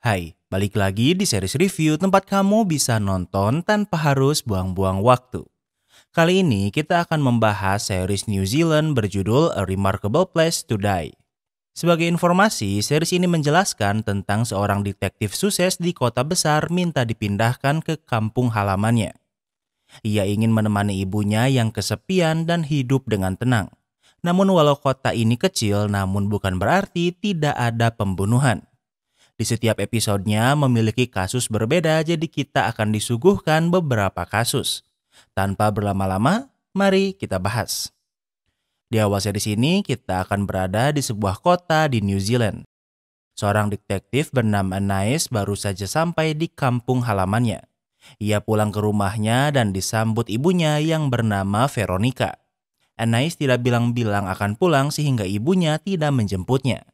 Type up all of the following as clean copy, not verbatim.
Hai, balik lagi di series review tempat kamu bisa nonton tanpa harus buang-buang waktu. Kali ini kita akan membahas series New Zealand berjudul A Remarkable Place to Die. Sebagai informasi, series ini menjelaskan tentang seorang detektif sukses di kota besar minta dipindahkan ke kampung halamannya. Ia ingin menemani ibunya yang kesepian dan hidup dengan tenang. Namun walau kota ini kecil, namun bukan berarti tidak ada pembunuhan. Di setiap episodenya memiliki kasus berbeda, jadi kita akan disuguhkan beberapa kasus. Tanpa berlama-lama, mari kita bahas. Di awal series ini, kita akan berada di sebuah kota di New Zealand. Seorang detektif bernama Anais baru saja sampai di kampung halamannya. Ia pulang ke rumahnya dan disambut ibunya yang bernama Veronica. Anais tidak bilang-bilang akan pulang sehingga ibunya tidak menjemputnya.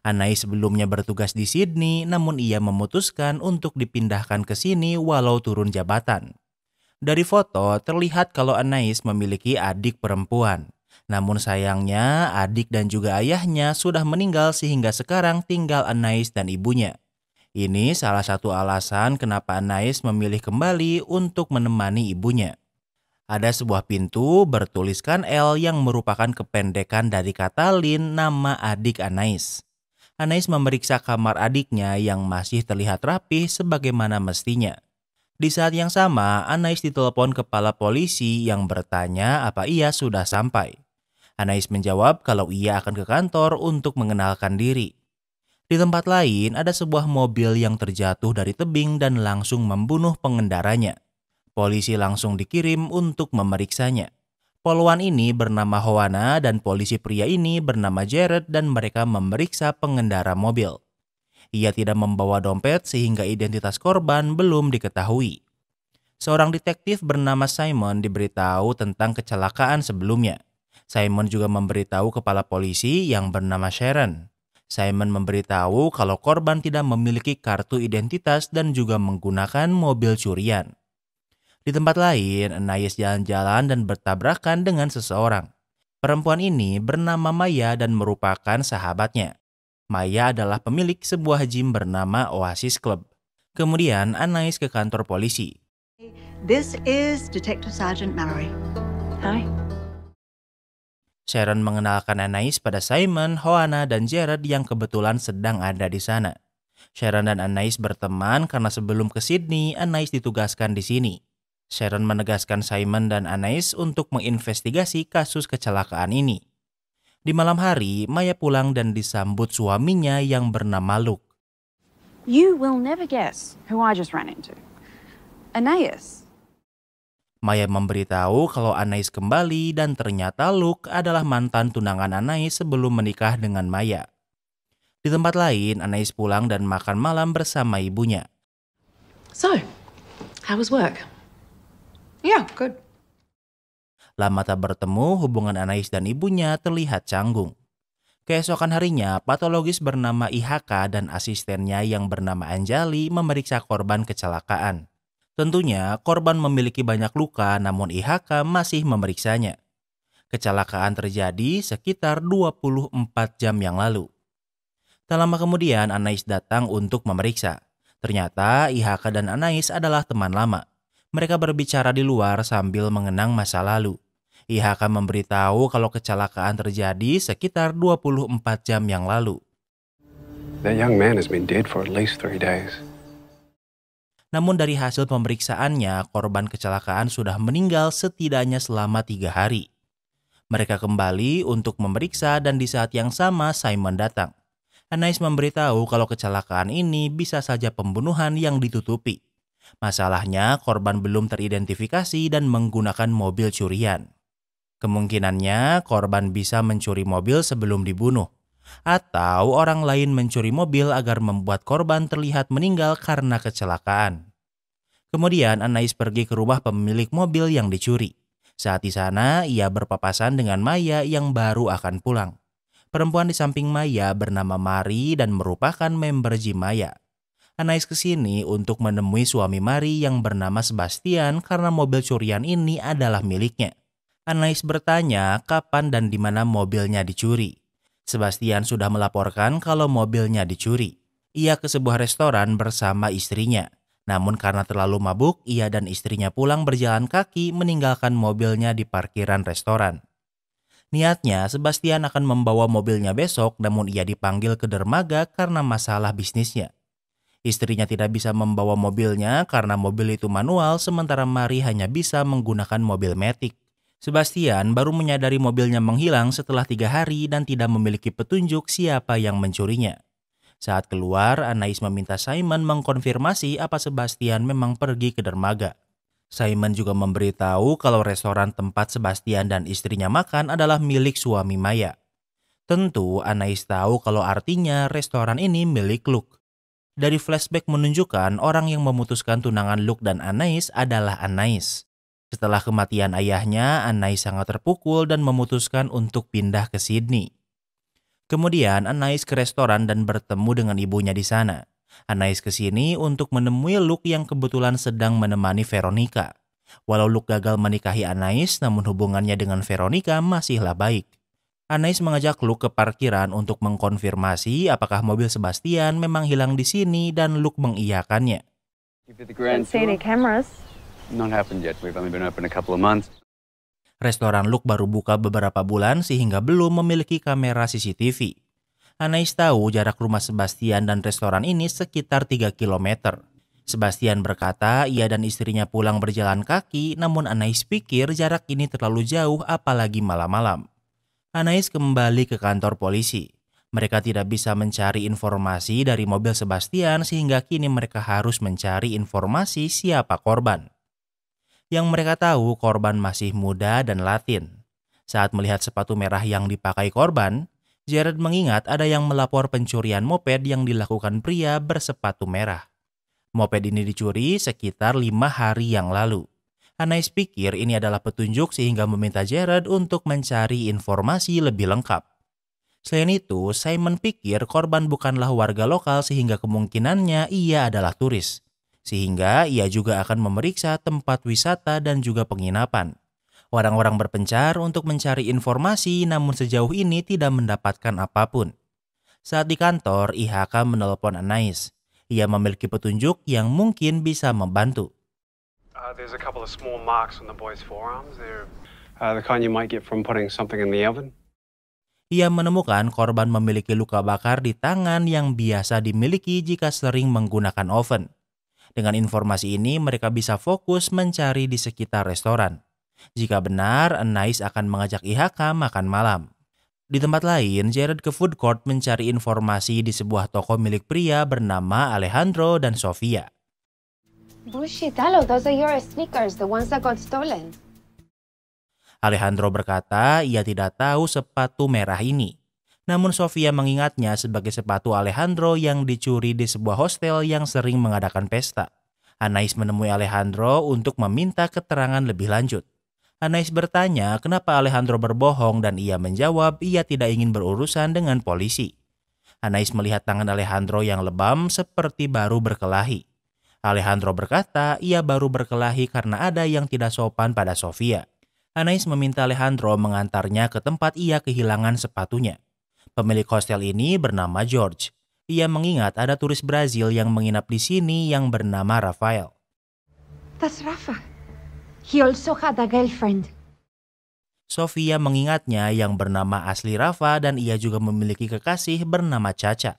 Anais sebelumnya bertugas di Sydney, namun ia memutuskan untuk dipindahkan ke sini walau turun jabatan. Dari foto terlihat kalau Anais memiliki adik perempuan. Namun sayangnya adik dan juga ayahnya sudah meninggal sehingga sekarang tinggal Anais dan ibunya. Ini salah satu alasan kenapa Anais memilih kembali untuk menemani ibunya. Ada sebuah pintu bertuliskan L yang merupakan kependekan dari kata Lin, nama adik Anais. Anais memeriksa kamar adiknya yang masih terlihat rapih sebagaimana mestinya. Di saat yang sama, Anais ditelepon kepala polisi yang bertanya apa ia sudah sampai. Anais menjawab kalau ia akan ke kantor untuk mengenalkan diri. Di tempat lain, ada sebuah mobil yang terjatuh dari tebing dan langsung membunuh pengendaranya. Polisi langsung dikirim untuk memeriksanya. Poluan ini bernama Hoana dan polisi pria ini bernama Jared dan mereka memeriksa pengendara mobil. Ia tidak membawa dompet sehingga identitas korban belum diketahui. Seorang detektif bernama Simon diberitahu tentang kecelakaan sebelumnya. Simon juga memberitahu kepala polisi yang bernama Sharon. Simon memberitahu kalau korban tidak memiliki kartu identitas dan juga menggunakan mobil curian. Di tempat lain, Anais jalan-jalan dan bertabrakan dengan seseorang. Perempuan ini bernama Maya dan merupakan sahabatnya. Maya adalah pemilik sebuah gym bernama Oasis Club. Kemudian Anais ke kantor polisi. This is Detective Sergeant Mallory. Hi. Sharon mengenalkan Anais pada Simon, Hoana, dan Jared yang kebetulan sedang ada di sana. Sharon dan Anais berteman karena sebelum ke Sydney, Anais ditugaskan di sini. Sharon menegaskan Simon dan Anais untuk menginvestigasi kasus kecelakaan ini. Di malam hari, Maya pulang dan disambut suaminya yang bernama Luke. You will never guess who I just ran into. Anais. Maya memberitahu kalau Anais kembali dan ternyata Luke adalah mantan tunangan Anais sebelum menikah dengan Maya. Di tempat lain, Anais pulang dan makan malam bersama ibunya. So, how was work? Yeah, good. Lama tak bertemu, hubungan Anais dan ibunya terlihat canggung. Keesokan harinya, patologis bernama IHK dan asistennya yang bernama Anjali memeriksa korban kecelakaan. Tentunya, korban memiliki banyak luka namun IHK masih memeriksanya. Kecelakaan terjadi sekitar 24 jam yang lalu. Tak lama kemudian, Anais datang untuk memeriksa. Ternyata IHK dan Anais adalah teman lama. Mereka berbicara di luar sambil mengenang masa lalu. IHK memberitahu kalau kecelakaan terjadi sekitar 24 jam yang lalu. That young man has been dead for at least 3 days. Namun dari hasil pemeriksaannya, korban kecelakaan sudah meninggal setidaknya selama 3 hari. Mereka kembali untuk memeriksa dan di saat yang sama Simon datang. Anais memberitahu kalau kecelakaan ini bisa saja pembunuhan yang ditutupi. Masalahnya, korban belum teridentifikasi dan menggunakan mobil curian. Kemungkinannya, korban bisa mencuri mobil sebelum dibunuh. Atau orang lain mencuri mobil agar membuat korban terlihat meninggal karena kecelakaan. Kemudian, Anais pergi ke rumah pemilik mobil yang dicuri. Saat di sana, ia berpapasan dengan Maya yang baru akan pulang. Perempuan di samping Maya bernama Mari dan merupakan member gym Maya. Anais kesini untuk menemui suami Mari yang bernama Sebastian karena mobil curian ini adalah miliknya. Anais bertanya kapan dan di mana mobilnya dicuri. Sebastian sudah melaporkan kalau mobilnya dicuri. Ia ke sebuah restoran bersama istrinya. Namun karena terlalu mabuk, ia dan istrinya pulang berjalan kaki meninggalkan mobilnya di parkiran restoran. Niatnya, Sebastian akan membawa mobilnya besok, namun ia dipanggil ke dermaga karena masalah bisnisnya. Istrinya tidak bisa membawa mobilnya karena mobil itu manual, sementara Mari hanya bisa menggunakan mobil matic. Sebastian baru menyadari mobilnya menghilang setelah 3 hari dan tidak memiliki petunjuk siapa yang mencurinya. Saat keluar, Anais meminta Simon mengkonfirmasi apa Sebastian memang pergi ke dermaga. Simon juga memberitahu kalau restoran tempat Sebastian dan istrinya makan adalah milik suami Maya. Tentu Anais tahu kalau artinya restoran ini milik Luke. Dari flashback menunjukkan orang yang memutuskan tunangan Luke dan Anais adalah Anais. Setelah kematian ayahnya, Anais sangat terpukul dan memutuskan untuk pindah ke Sydney. Kemudian Anais ke restoran dan bertemu dengan ibunya di sana. Anais ke sini untuk menemui Luke yang kebetulan sedang menemani Veronica. Walau Luke gagal menikahi Anais, namun hubungannya dengan Veronica masihlah baik. Anais mengajak Luke ke parkiran untuk mengkonfirmasi apakah mobil Sebastian memang hilang di sini dan Luke mengiyakannya. Don't see any cameras. Not happened yet. We've only been open a couple of months. Restoran Luke baru buka beberapa bulan sehingga belum memiliki kamera CCTV. Anais tahu jarak rumah Sebastian dan restoran ini sekitar 3 km. Sebastian berkata ia dan istrinya pulang berjalan kaki, namun Anais pikir jarak ini terlalu jauh apalagi malam-malam. Anais kembali ke kantor polisi. Mereka tidak bisa mencari informasi dari mobil Sebastian sehingga kini mereka harus mencari informasi siapa korban. Yang mereka tahu korban masih muda dan Latin. Saat melihat sepatu merah yang dipakai korban, Jared mengingat ada yang melapor pencurian moped yang dilakukan pria bersepatu merah. Moped ini dicuri sekitar 5 hari yang lalu. Anais pikir ini adalah petunjuk sehingga meminta Jared untuk mencari informasi lebih lengkap. Selain itu, Simon pikir korban bukanlah warga lokal sehingga kemungkinannya ia adalah turis. Sehingga ia juga akan memeriksa tempat wisata dan juga penginapan. Orang-orang berpencar untuk mencari informasi namun sejauh ini tidak mendapatkan apapun. Saat di kantor, IHK menelepon Anais. Ia memiliki petunjuk yang mungkin bisa membantu. There's a couple of small marks on the boy's forearms. They're the kind you might get from putting something in the oven. Ia menemukan korban memiliki luka bakar di tangan yang biasa dimiliki jika sering menggunakan oven. Dengan informasi ini, mereka bisa fokus mencari di sekitar restoran. Jika benar, Anais akan mengajak IHK makan malam. Di tempat lain, Jared ke food court mencari informasi di sebuah toko milik pria bernama Alejandro dan Sofia. Bullshit, Alo, those are your sneakers, the ones that got stolen. Alejandro berkata ia tidak tahu sepatu merah ini. Namun Sofia mengingatnya sebagai sepatu Alejandro yang dicuri di sebuah hostel yang sering mengadakan pesta. Anais menemui Alejandro untuk meminta keterangan lebih lanjut. Anais bertanya kenapa Alejandro berbohong dan ia menjawab ia tidak ingin berurusan dengan polisi. Anais melihat tangan Alejandro yang lebam seperti baru berkelahi. Alejandro berkata ia baru berkelahi karena ada yang tidak sopan pada Sofia. Anais meminta Alejandro mengantarnya ke tempat ia kehilangan sepatunya. Pemilik hostel ini bernama George. Ia mengingat ada turis Brazil yang menginap di sini yang bernama Rafael. That's Rafa. He also had a girlfriend. Sofia mengingatnya yang bernama asli Rafa dan ia juga memiliki kekasih bernama Caca.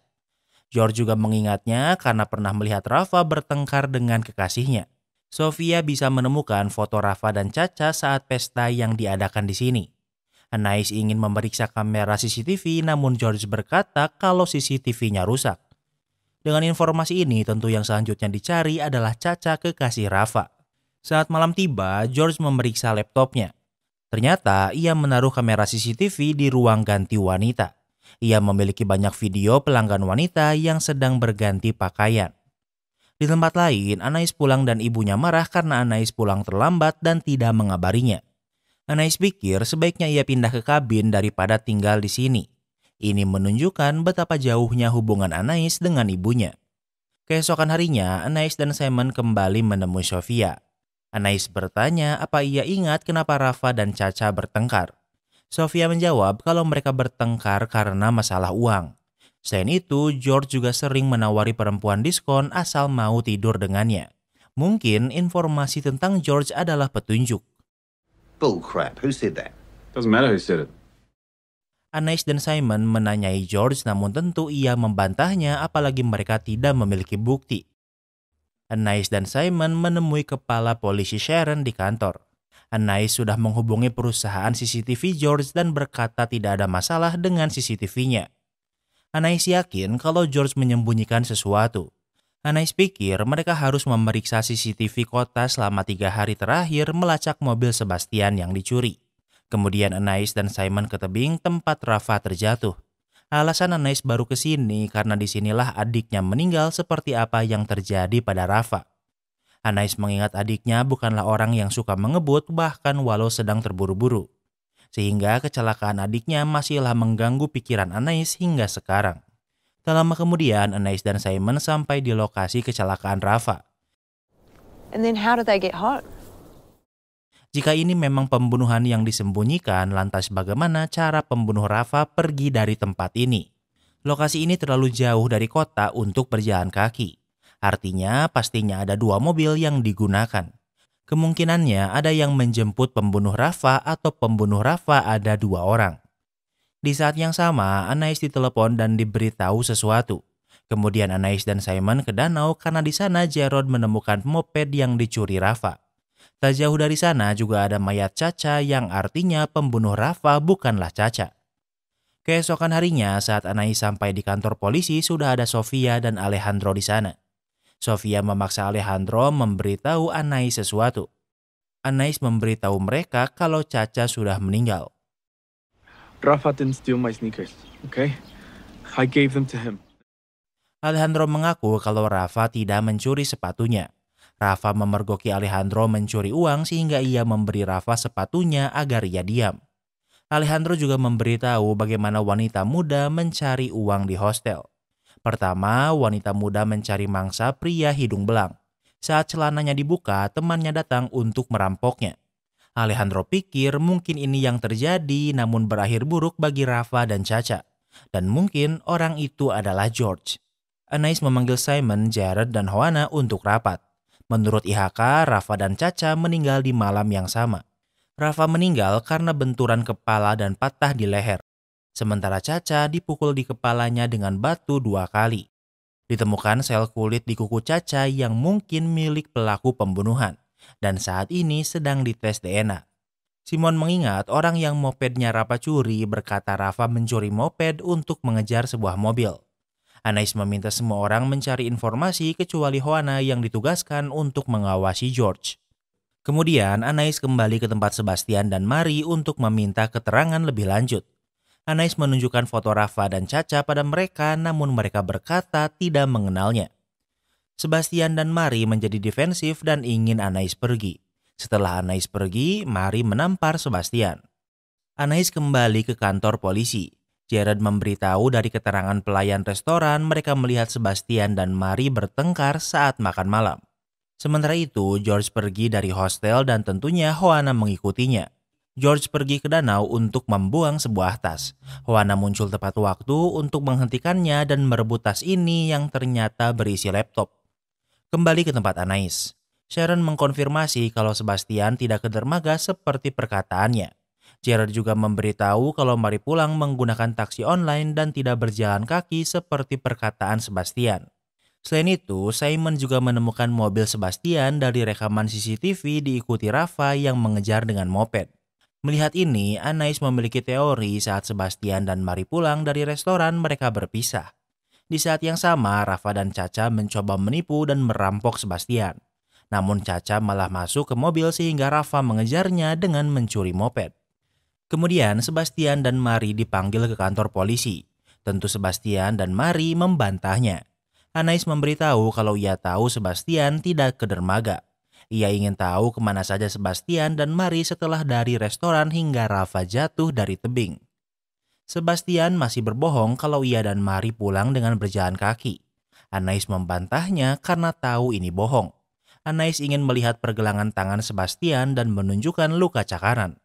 George juga mengingatnya karena pernah melihat Rafa bertengkar dengan kekasihnya. Sofia bisa menemukan foto Rafa dan Caca saat pesta yang diadakan di sini. Anais ingin memeriksa kamera CCTV namun George berkata kalau CCTV-nya rusak. Dengan informasi ini tentu yang selanjutnya dicari adalah Caca kekasih Rafa. Saat malam tiba, George memeriksa laptopnya. Ternyata ia menaruh kamera CCTV di ruang ganti wanita. Ia memiliki banyak video pelanggan wanita yang sedang berganti pakaian. Di tempat lain, Anais pulang dan ibunya marah karena Anais pulang terlambat dan tidak mengabarinya. Anais pikir sebaiknya ia pindah ke kabin daripada tinggal di sini. Ini menunjukkan betapa jauhnya hubungan Anais dengan ibunya. Keesokan harinya, Anais dan Simon kembali menemui Sofia. Anais bertanya apa ia ingat kenapa Rafa dan Caca bertengkar. Sofia menjawab kalau mereka bertengkar karena masalah uang. Selain itu, George juga sering menawari perempuan diskon asal mau tidur dengannya. Mungkin informasi tentang George adalah petunjuk. Bull crap. Who said that? Doesn't matter who said it. Anais dan Simon menanyai George, namun tentu ia membantahnya apalagi mereka tidak memiliki bukti. Anais dan Simon menemui kepala polisi Sharon di kantor. Anais sudah menghubungi perusahaan CCTV George dan berkata tidak ada masalah dengan CCTV-nya. Anais yakin kalau George menyembunyikan sesuatu. Anais pikir mereka harus memeriksa CCTV kota selama 3 hari terakhir melacak mobil Sebastian yang dicuri. Kemudian Anais dan Simon ke tebing tempat Rafa terjatuh. Alasan Anais baru ke sini karena disinilah adiknya meninggal seperti apa yang terjadi pada Rafa. Anais mengingat adiknya bukanlah orang yang suka mengebut bahkan walau sedang terburu-buru. Sehingga kecelakaan adiknya masihlah mengganggu pikiran Anais hingga sekarang. Tak lama kemudian Anais dan Simon sampai di lokasi kecelakaan Rafa. And then how did they get home? Jika ini memang pembunuhan yang disembunyikan, lantas bagaimana cara pembunuh Rafa pergi dari tempat ini? Lokasi ini terlalu jauh dari kota untuk berjalan kaki. Artinya pastinya ada 2 mobil yang digunakan. Kemungkinannya ada yang menjemput pembunuh Rafa atau pembunuh Rafa ada 2 orang. Di saat yang sama, Anais ditelepon dan diberitahu sesuatu. Kemudian Anais dan Simon ke danau karena di sana Gerard menemukan moped yang dicuri Rafa. Tak jauh dari sana juga ada mayat Caca yang artinya pembunuh Rafa bukanlah Caca. Keesokan harinya saat Anais sampai di kantor polisi sudah ada Sofia dan Alejandro di sana. Sofia memaksa Alejandro memberitahu Anais sesuatu. Anais memberitahu mereka kalau Caca sudah meninggal. Rafa didn't steal my sneakers, okay? I gave them to him. Alejandro mengaku kalau Rafa tidak mencuri sepatunya. Rafa memergoki Alejandro mencuri uang sehingga ia memberi Rafa sepatunya agar ia diam. Alejandro juga memberitahu bagaimana wanita muda mencari uang di hostel. Pertama, wanita muda mencari mangsa pria hidung belang. Saat celananya dibuka, temannya datang untuk merampoknya. Alejandro pikir mungkin ini yang terjadi namun berakhir buruk bagi Rafa dan Caca. Dan mungkin orang itu adalah George. Anais memanggil Simon, Jared, dan Joanna untuk rapat. Menurut IHK, Rafa dan Caca meninggal di malam yang sama. Rafa meninggal karena benturan kepala dan patah di leher. Sementara Caca dipukul di kepalanya dengan batu 2 kali. Ditemukan sel kulit di kuku Caca yang mungkin milik pelaku pembunuhan. Dan saat ini sedang dites DNA. Simon mengingat orang yang mopednya Rafa curi berkata Rafa mencuri moped untuk mengejar sebuah mobil. Anais meminta semua orang mencari informasi kecuali Joanna yang ditugaskan untuk mengawasi George. Kemudian Anais kembali ke tempat Sebastian dan Mari untuk meminta keterangan lebih lanjut. Anais menunjukkan foto Rafa dan Caca pada mereka namun mereka berkata tidak mengenalnya. Sebastian dan Mari menjadi defensif dan ingin Anais pergi. Setelah Anais pergi, Mari menampar Sebastian. Anais kembali ke kantor polisi. Jared memberitahu dari keterangan pelayan restoran mereka melihat Sebastian dan Mari bertengkar saat makan malam. Sementara itu, George pergi dari hostel dan tentunya Joanna mengikutinya. George pergi ke danau untuk membuang sebuah tas. Joanna muncul tepat waktu untuk menghentikannya dan merebut tas ini yang ternyata berisi laptop. Kembali ke tempat Anais. Sharon mengkonfirmasi kalau Sebastian tidak ke dermaga seperti perkataannya. Jared juga memberitahu kalau Mari pulang menggunakan taksi online dan tidak berjalan kaki seperti perkataan Sebastian. Selain itu, Simon juga menemukan mobil Sebastian dari rekaman CCTV diikuti Rafa yang mengejar dengan moped. Melihat ini, Anais memiliki teori saat Sebastian dan Mari pulang dari restoran mereka berpisah. Di saat yang sama, Rafa dan Caca mencoba menipu dan merampok Sebastian. Namun Caca malah masuk ke mobil sehingga Rafa mengejarnya dengan mencuri moped. Kemudian Sebastian dan Mari dipanggil ke kantor polisi. Tentu Sebastian dan Mari membantahnya. Anais memberitahu kalau ia tahu Sebastian tidak ke dermaga. Ia ingin tahu kemana saja Sebastian dan Mari setelah dari restoran hingga Rafa jatuh dari tebing. Sebastian masih berbohong kalau ia dan Mari pulang dengan berjalan kaki. Anais membantahnya karena tahu ini bohong. Anais ingin melihat pergelangan tangan Sebastian dan menunjukkan luka cakaran.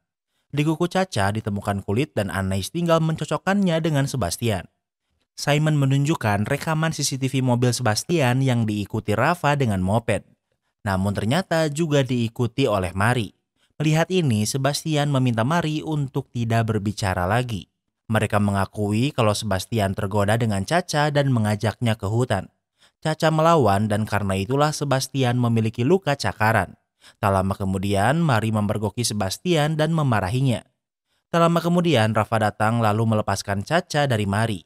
Di kuku Caca ditemukan kulit dan Anais tinggal mencocokkannya dengan Sebastian. Simon menunjukkan rekaman CCTV mobil Sebastian yang diikuti Rafa dengan moped. Namun ternyata juga diikuti oleh Mari. Melihat ini, Sebastian meminta Mari untuk tidak berbicara lagi. Mereka mengakui kalau Sebastian tergoda dengan Caca dan mengajaknya ke hutan. Caca melawan dan karena itulah Sebastian memiliki luka cakaran. Tak lama kemudian, Mari memergoki Sebastian dan memarahinya. Tak lama kemudian, Rafa datang lalu melepaskan Caca dari Mari.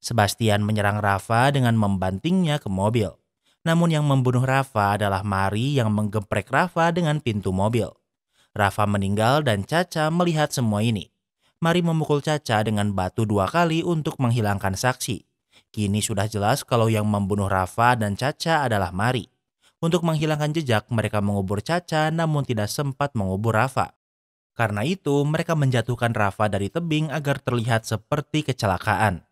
Sebastian menyerang Rafa dengan membantingnya ke mobil. Namun yang membunuh Rafa adalah Mari yang menggeprek Rafa dengan pintu mobil. Rafa meninggal dan Caca melihat semua ini. Mari memukul Caca dengan batu 2 kali untuk menghilangkan saksi. Kini sudah jelas kalau yang membunuh Rafa dan Caca adalah Mari. Untuk menghilangkan jejak, mereka mengubur Caca namun tidak sempat mengubur Rafa. Karena itu, mereka menjatuhkan Rafa dari tebing agar terlihat seperti kecelakaan.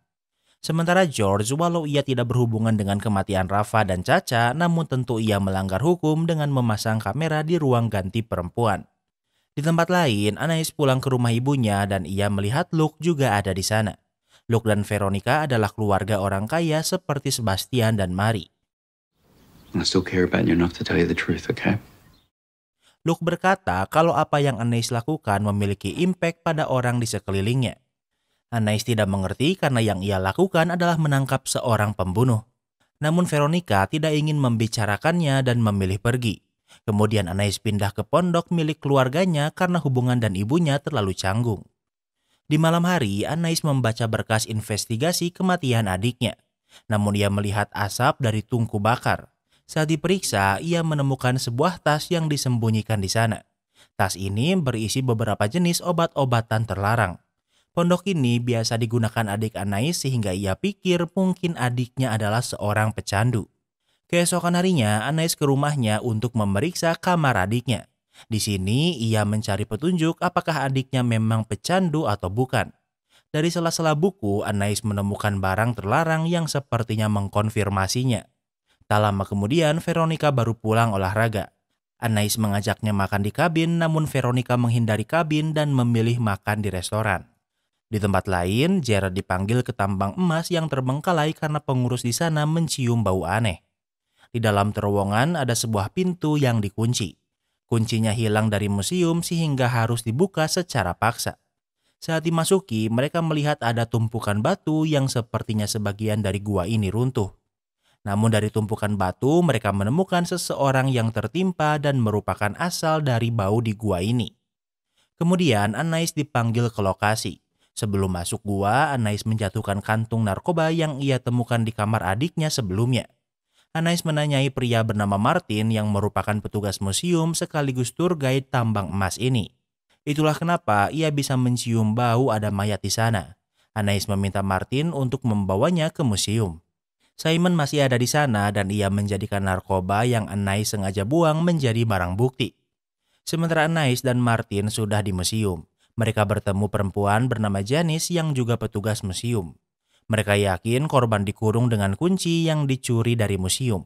Sementara George, walau ia tidak berhubungan dengan kematian Rafa dan Caca, namun tentu ia melanggar hukum dengan memasang kamera di ruang ganti perempuan. Di tempat lain, Anais pulang ke rumah ibunya dan ia melihat Luke juga ada di sana. Luke dan Veronica adalah keluarga orang kaya seperti Sebastian dan Mari. I still care about you enough to tell you the truth, okay? Luke berkata kalau apa yang Anais lakukan memiliki impact pada orang di sekelilingnya. Anais tidak mengerti karena yang ia lakukan adalah menangkap seorang pembunuh. Namun Veronica tidak ingin membicarakannya dan memilih pergi. Kemudian Anais pindah ke pondok milik keluarganya karena hubungan dan ibunya terlalu canggung. Di malam hari, Anais membaca berkas investigasi kematian adiknya. Namun ia melihat asap dari tungku bakar. Saat diperiksa, ia menemukan sebuah tas yang disembunyikan di sana. Tas ini berisi beberapa jenis obat-obatan terlarang. Pondok ini biasa digunakan adik Anais sehingga ia pikir mungkin adiknya adalah seorang pecandu. Keesokan harinya, Anais ke rumahnya untuk memeriksa kamar adiknya. Di sini, ia mencari petunjuk apakah adiknya memang pecandu atau bukan. Dari sela-sela buku, Anais menemukan barang terlarang yang sepertinya mengkonfirmasinya. Tak lama kemudian, Veronica baru pulang olahraga. Anais mengajaknya makan di kabin, namun Veronica menghindari kabin dan memilih makan di restoran. Di tempat lain, Jared dipanggil ke tambang emas yang terbengkalai karena pengurus di sana mencium bau aneh. Di dalam terowongan ada sebuah pintu yang dikunci. Kuncinya hilang dari museum sehingga harus dibuka secara paksa. Saat dimasuki, mereka melihat ada tumpukan batu yang sepertinya sebagian dari gua ini runtuh. Namun dari tumpukan batu, mereka menemukan seseorang yang tertimpa dan merupakan asal dari bau di gua ini. Kemudian Anais dipanggil ke lokasi. Sebelum masuk gua, Anais menjatuhkan kantung narkoba yang ia temukan di kamar adiknya sebelumnya. Anais menanyai pria bernama Martin yang merupakan petugas museum sekaligus tour guide tambang emas ini. Itulah kenapa ia bisa mencium bau ada mayat di sana. Anais meminta Martin untuk membawanya ke museum. Simon masih ada di sana dan ia menjadikan narkoba yang Anais sengaja buang menjadi barang bukti. Sementara Anais dan Martin sudah di museum. Mereka bertemu perempuan bernama Janice yang juga petugas museum. Mereka yakin korban dikurung dengan kunci yang dicuri dari museum.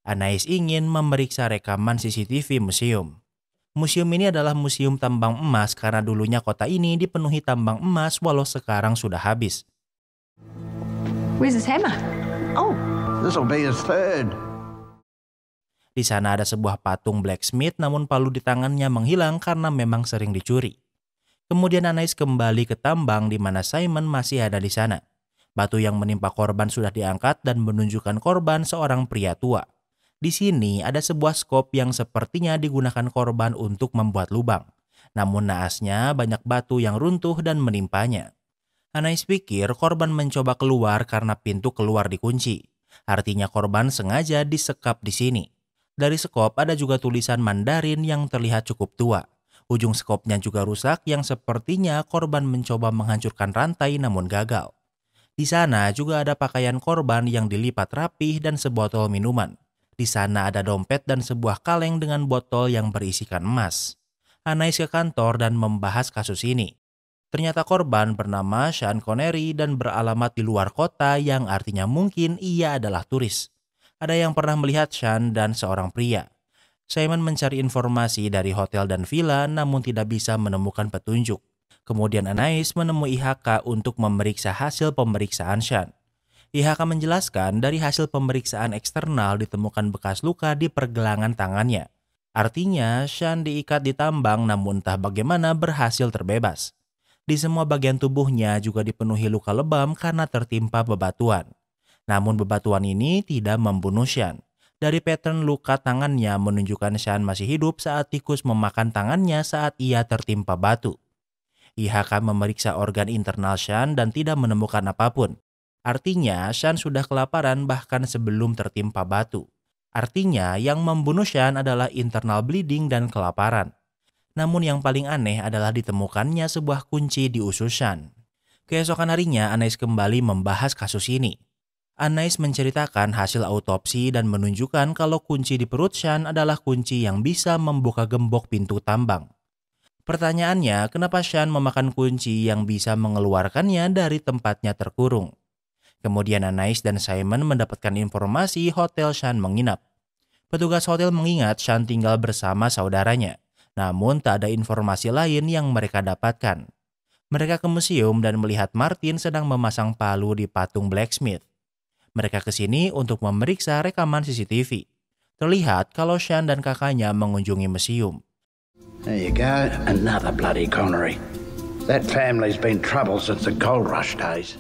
Anais ingin memeriksa rekaman CCTV museum. Museum ini adalah museum tambang emas karena dulunya kota ini dipenuhi tambang emas walau sekarang sudah habis. Where's his hammer? Oh, This'll be his third. Di sana ada sebuah patung blacksmith namun palu di tangannya menghilang karena memang sering dicuri. Kemudian Anais kembali ke tambang di mana Simon masih ada di sana. Batu yang menimpa korban sudah diangkat dan menunjukkan korban seorang pria tua. Di sini ada sebuah skop yang sepertinya digunakan korban untuk membuat lubang. Namun naasnya banyak batu yang runtuh dan menimpanya. Anais pikir korban mencoba keluar karena pintu keluar dikunci. Artinya korban sengaja disekap di sini. Dari skop ada juga tulisan Mandarin yang terlihat cukup tua. Ujung skopnya juga rusak yang sepertinya korban mencoba menghancurkan rantai namun gagal. Di sana juga ada pakaian korban yang dilipat rapih dan sebotol minuman. Di sana ada dompet dan sebuah kaleng dengan botol yang berisikan emas. Anais ke kantor dan membahas kasus ini. Ternyata korban bernama Sean Connery dan beralamat di luar kota yang artinya mungkin ia adalah turis. Ada yang pernah melihat Sean dan seorang pria. Simon mencari informasi dari hotel dan villa namun tidak bisa menemukan petunjuk. Kemudian Anais menemui IHK untuk memeriksa hasil pemeriksaan Sean. IHK menjelaskan dari hasil pemeriksaan eksternal ditemukan bekas luka di pergelangan tangannya. Artinya, Sean diikat di tambang namun entah bagaimana berhasil terbebas. Di semua bagian tubuhnya juga dipenuhi luka lebam karena tertimpa bebatuan. Namun bebatuan ini tidak membunuh Sean. Dari pattern luka tangannya menunjukkan Sean masih hidup saat tikus memakan tangannya saat ia tertimpa batu. IHK memeriksa organ internal Sean dan tidak menemukan apapun. Artinya, Sean sudah kelaparan bahkan sebelum tertimpa batu. Artinya, yang membunuh Sean adalah internal bleeding dan kelaparan. Namun yang paling aneh adalah ditemukannya sebuah kunci di usus Sean. Keesokan harinya, Anais kembali membahas kasus ini. Anais menceritakan hasil autopsi dan menunjukkan kalau kunci di perut Sean adalah kunci yang bisa membuka gembok pintu tambang. Pertanyaannya, kenapa Sean memakan kunci yang bisa mengeluarkannya dari tempatnya terkurung? Kemudian Anais dan Simon mendapatkan informasi hotel Sean menginap. Petugas hotel mengingat Sean tinggal bersama saudaranya, namun tak ada informasi lain yang mereka dapatkan. Mereka ke museum dan melihat Martin sedang memasang palu di patung blacksmith. Mereka ke sini untuk memeriksa rekaman CCTV. Terlihat kalau Sean dan kakaknya mengunjungi museum. There you go, another bloody Connery. That family's been trouble since the gold rush days.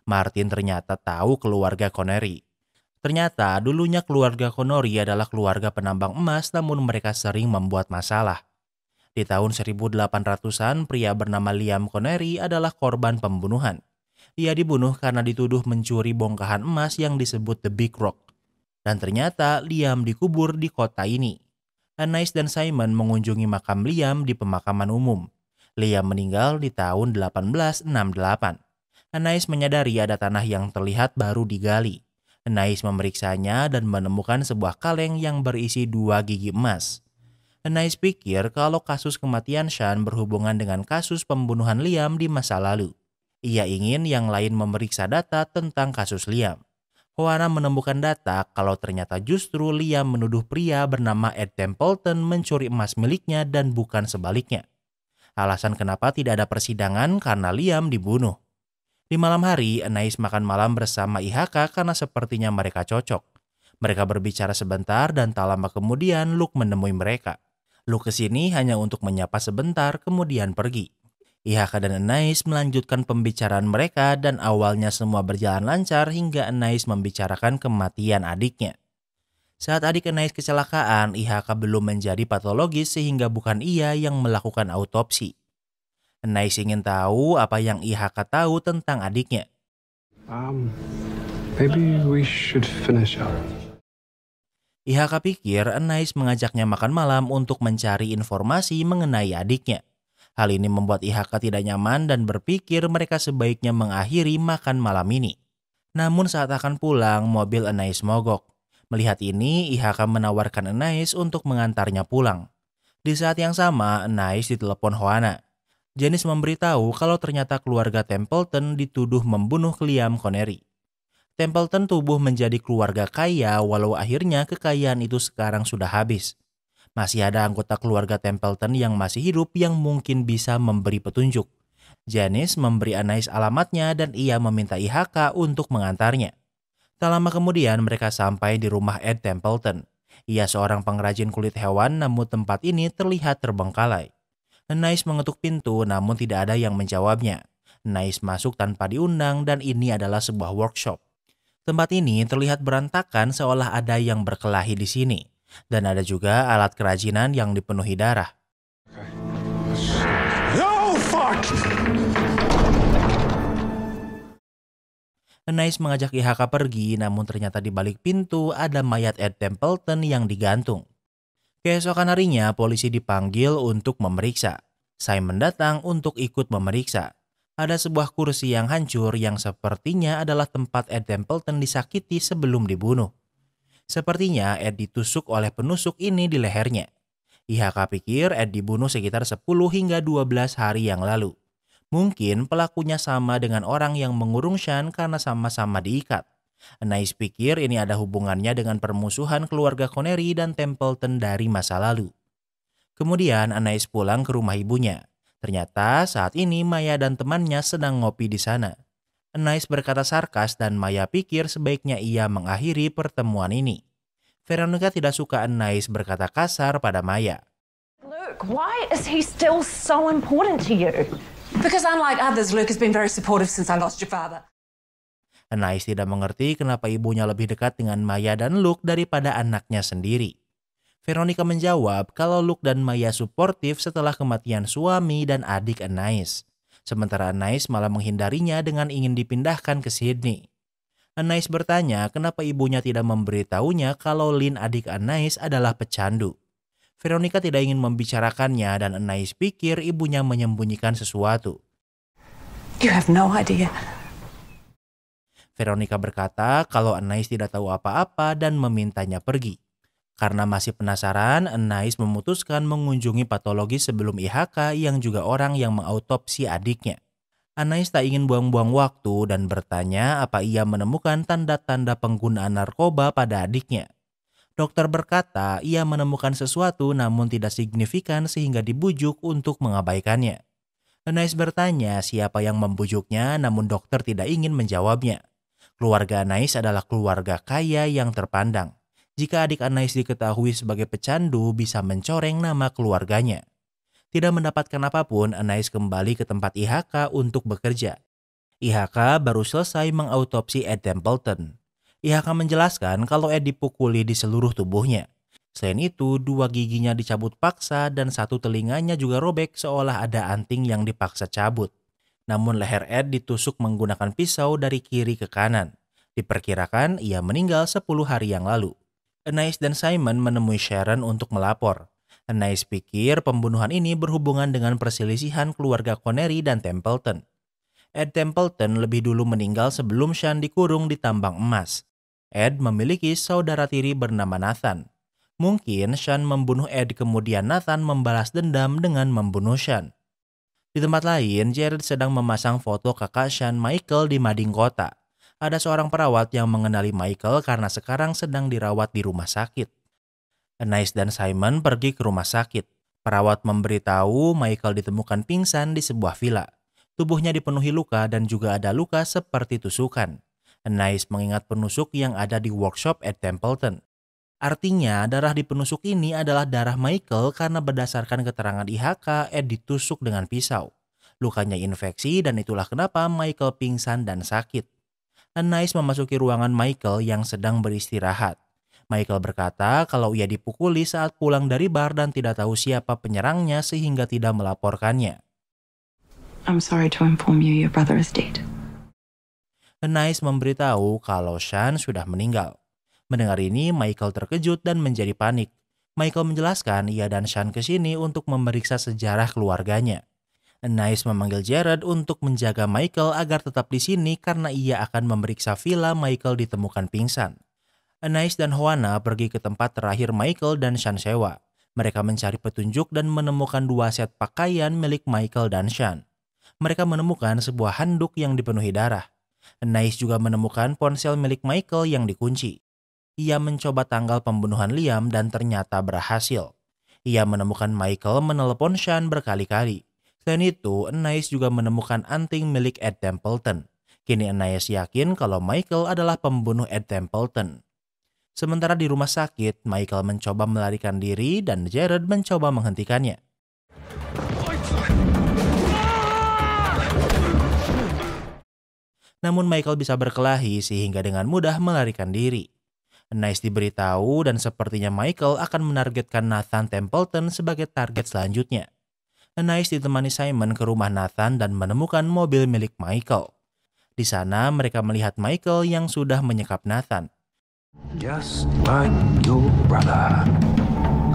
Martin ternyata tahu keluarga Connery. Ternyata dulunya keluarga Connery adalah keluarga penambang emas namun mereka sering membuat masalah. Di tahun 1800-an, pria bernama Liam Connery adalah korban pembunuhan. Ia dibunuh karena dituduh mencuri bongkahan emas yang disebut The Big Rock. Dan ternyata Liam dikubur di kota ini. Anais dan Simon mengunjungi makam Liam di pemakaman umum. Liam meninggal di tahun 1868. Anais menyadari ada tanah yang terlihat baru digali. Anais memeriksanya dan menemukan sebuah kaleng yang berisi 2 gigi emas. Anais pikir kalau kasus kematian Sean berhubungan dengan kasus pembunuhan Liam di masa lalu. Ia ingin yang lain memeriksa data tentang kasus Liam. Juana menemukan data kalau ternyata justru Liam menuduh pria bernama Ed Templeton mencuri emas miliknya dan bukan sebaliknya. Alasan kenapa tidak ada persidangan karena Liam dibunuh. Di malam hari, Anais makan malam bersama IHK karena sepertinya mereka cocok. Mereka berbicara sebentar dan tak lama kemudian Luke menemui mereka. Luke kesini hanya untuk menyapa sebentar kemudian pergi. IHK dan Anais melanjutkan pembicaraan mereka dan awalnya semua berjalan lancar hingga Anais membicarakan kematian adiknya. Saat adik Anais kecelakaan, IHK belum menjadi patologis sehingga bukan ia yang melakukan autopsi. Anais ingin tahu apa yang IHK tahu tentang adiknya. Maybe we should finish up. IHK pikir Anais mengajaknya makan malam untuk mencari informasi mengenai adiknya. Hal ini membuat IHK tidak nyaman dan berpikir mereka sebaiknya mengakhiri makan malam ini. Namun saat akan pulang, mobil Anais mogok. Melihat ini, IHK menawarkan Anais untuk mengantarnya pulang. Di saat yang sama, Anais ditelepon Juana. Janice memberitahu kalau ternyata keluarga Templeton dituduh membunuh Liam Connery. Templeton tumbuh menjadi keluarga kaya walau akhirnya kekayaan itu sekarang sudah habis. Masih ada anggota keluarga Templeton yang masih hidup yang mungkin bisa memberi petunjuk. Janice memberi Anais alamatnya dan ia meminta IHK untuk mengantarnya. Tak lama kemudian mereka sampai di rumah Ed Templeton. Ia seorang pengrajin kulit hewan namun tempat ini terlihat terbengkalai. Anais mengetuk pintu namun tidak ada yang menjawabnya. Anais masuk tanpa diundang dan ini adalah sebuah workshop. Tempat ini terlihat berantakan seolah ada yang berkelahi di sini. Dan ada juga alat kerajinan yang dipenuhi darah. No, fuck! Anais mengajak IHK pergi namun ternyata di balik pintu ada mayat Ed Templeton yang digantung. Keesokan harinya, polisi dipanggil untuk memeriksa. Simon datang untuk ikut memeriksa. Ada sebuah kursi yang hancur yang sepertinya adalah tempat Ed Templeton disakiti sebelum dibunuh. Sepertinya Ed ditusuk oleh penusuk ini di lehernya. IHK pikir Ed dibunuh sekitar 10 hingga 12 hari yang lalu. Mungkin pelakunya sama dengan orang yang mengurung Sean karena sama-sama diikat. Anais pikir ini ada hubungannya dengan permusuhan keluarga Connery dan Templeton dari masa lalu. Kemudian Anais pulang ke rumah ibunya. Ternyata saat ini Maya dan temannya sedang ngopi di sana. Anais berkata sarkas dan Maya pikir sebaiknya ia mengakhiri pertemuan ini. Veronica tidak suka Anais berkata kasar pada Maya. Luke, why is he still so important to you? Because unlike others, Luke has been very supportive since I lost your father. Anais tidak mengerti kenapa ibunya lebih dekat dengan Maya dan Luke daripada anaknya sendiri. Veronica menjawab kalau Luke dan Maya suportif setelah kematian suami dan adik Anais. Sementara Anais malah menghindarinya dengan ingin dipindahkan ke Sydney. Anais bertanya kenapa ibunya tidak memberitahunya kalau Lynn adik Anais adalah pecandu. Veronica tidak ingin membicarakannya dan Anais pikir ibunya menyembunyikan sesuatu. You have no idea. Veronica berkata kalau Anais tidak tahu apa-apa dan memintanya pergi. Karena masih penasaran, Anais memutuskan mengunjungi patologi sebelum IHK yang juga orang yang mengautopsi adiknya. Anais tak ingin buang-buang waktu dan bertanya apa ia menemukan tanda-tanda penggunaan narkoba pada adiknya. Dokter berkata ia menemukan sesuatu namun tidak signifikan sehingga dibujuk untuk mengabaikannya. Anais bertanya siapa yang membujuknya namun dokter tidak ingin menjawabnya. Keluarga Anais adalah keluarga kaya yang terpandang. Jika adik Anais diketahui sebagai pecandu bisa mencoreng nama keluarganya. Tidak mendapatkan apapun, Anais kembali ke tempat IHK untuk bekerja. IHK baru selesai mengautopsi Ed Templeton. IHK menjelaskan kalau Ed dipukuli di seluruh tubuhnya. Selain itu, 2 giginya dicabut paksa dan 1 telinganya juga robek seolah ada anting yang dipaksa cabut. Namun leher Ed ditusuk menggunakan pisau dari kiri ke kanan. Diperkirakan ia meninggal 10 hari yang lalu. Anais dan Simon menemui Sharon untuk melapor. Anais pikir pembunuhan ini berhubungan dengan perselisihan keluarga Connery dan Templeton. Ed Templeton lebih dulu meninggal sebelum Sean dikurung di tambang emas. Ed memiliki saudara tiri bernama Nathan. Mungkin Sean membunuh Ed kemudian Nathan membalas dendam dengan membunuh Sean. Di tempat lain, Jared sedang memasang foto kakak Sean, Michael, di mading kota. Ada seorang perawat yang mengenali Michael karena sekarang sedang dirawat di rumah sakit. Anais dan Simon pergi ke rumah sakit. Perawat memberitahu Michael ditemukan pingsan di sebuah villa. Tubuhnya dipenuhi luka dan juga ada luka seperti tusukan. Anais mengingat penusuk yang ada di workshop Ed Templeton. Artinya darah di penusuk ini adalah darah Michael karena berdasarkan keterangan IHK, Ed ditusuk dengan pisau. Lukanya infeksi dan itulah kenapa Michael pingsan dan sakit. Anais memasuki ruangan Michael yang sedang beristirahat. Michael berkata kalau ia dipukuli saat pulang dari bar dan tidak tahu siapa penyerangnya sehingga tidak melaporkannya. I'm sorry to inform you, your brother is dead. Anais memberitahu kalau Sean sudah meninggal. Mendengar ini, Michael terkejut dan menjadi panik. Michael menjelaskan ia dan Sean ke sini untuk memeriksa sejarah keluarganya. Anais memanggil Jared untuk menjaga Michael agar tetap di sini karena ia akan memeriksa villa Michael ditemukan pingsan. Anais dan Juana pergi ke tempat terakhir Michael dan Sean sewa. Mereka mencari petunjuk dan menemukan 2 set pakaian milik Michael dan Sean. Mereka menemukan sebuah handuk yang dipenuhi darah. Anais juga menemukan ponsel milik Michael yang dikunci. Ia mencoba tanggal pembunuhan Liam dan ternyata berhasil. Ia menemukan Michael menelepon Sean berkali-kali. Selain itu, Anais juga menemukan anting milik Ed Templeton. Kini Anais yakin kalau Michael adalah pembunuh Ed Templeton. Sementara di rumah sakit, Michael mencoba melarikan diri dan Jared mencoba menghentikannya. Namun Michael bisa berkelahi sehingga dengan mudah melarikan diri. Anais diberitahu dan sepertinya Michael akan menargetkan Nathan Templeton sebagai target selanjutnya. Anais ditemani Simon ke rumah Nathan dan menemukan mobil milik Michael. Di sana mereka melihat Michael yang sudah menyekap Nathan. Just like your brother,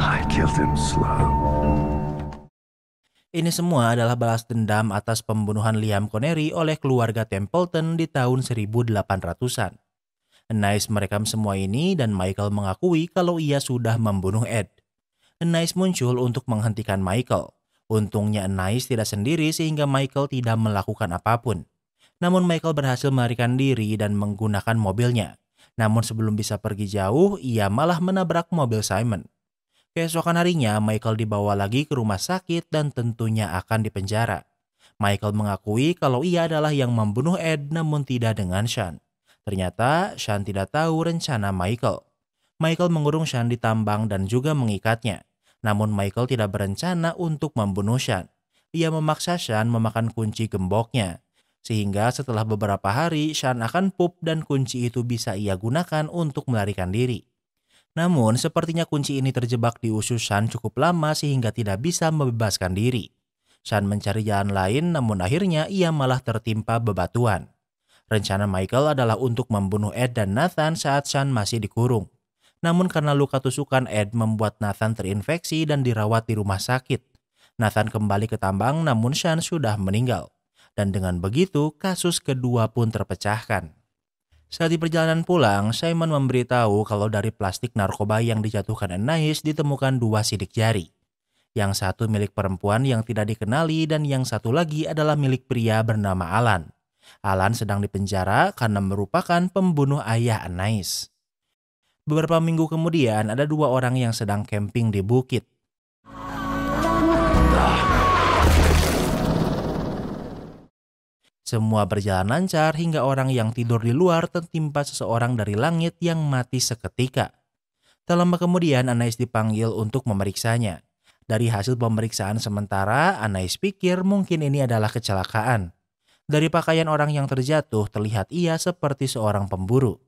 I killed him slow. Ini semua adalah balas dendam atas pembunuhan Liam Connery oleh keluarga Templeton di tahun 1800-an. Anais merekam semua ini dan Michael mengakui kalau ia sudah membunuh Ed. Anais muncul untuk menghentikan Michael. Untungnya Anais tidak sendiri sehingga Michael tidak melakukan apapun. Namun Michael berhasil melarikan diri dan menggunakan mobilnya. Namun sebelum bisa pergi jauh, ia malah menabrak mobil Simon. Keesokan harinya, Michael dibawa lagi ke rumah sakit dan tentunya akan dipenjara. Michael mengakui kalau ia adalah yang membunuh Ed namun tidak dengan Sean. Ternyata Sean tidak tahu rencana Michael. Michael mengurung Sean di tambang dan juga mengikatnya. Namun Michael tidak berencana untuk membunuh Sean. Ia memaksa Sean memakan kunci gemboknya. Sehingga setelah beberapa hari Sean akan pup dan kunci itu bisa ia gunakan untuk melarikan diri. Namun sepertinya kunci ini terjebak di usus Sean cukup lama sehingga tidak bisa membebaskan diri. Sean mencari jalan lain namun akhirnya ia malah tertimpa bebatuan. Rencana Michael adalah untuk membunuh Ed dan Nathan saat Sean masih dikurung. Namun karena luka tusukan Ed membuat Nathan terinfeksi dan dirawat di rumah sakit. Nathan kembali ke tambang namun Sean sudah meninggal. Dan dengan begitu kasus kedua pun terpecahkan. Saat di perjalanan pulang, Simon memberitahu kalau dari plastik narkoba yang dijatuhkan Anais ditemukan 2 sidik jari. Yang satu milik perempuan yang tidak dikenali dan yang satu lagi adalah milik pria bernama Alan. Alan sedang dipenjara karena merupakan pembunuh ayah Anais. Beberapa minggu kemudian ada 2 orang yang sedang camping di bukit. Semua berjalan lancar hingga orang yang tidur di luar tertimpa seseorang dari langit yang mati seketika. Tak lama kemudian Anais dipanggil untuk memeriksanya. Dari hasil pemeriksaan sementara, Anais pikir mungkin ini adalah kecelakaan. Dari pakaian orang yang terjatuh, terlihat ia seperti seorang pemburu.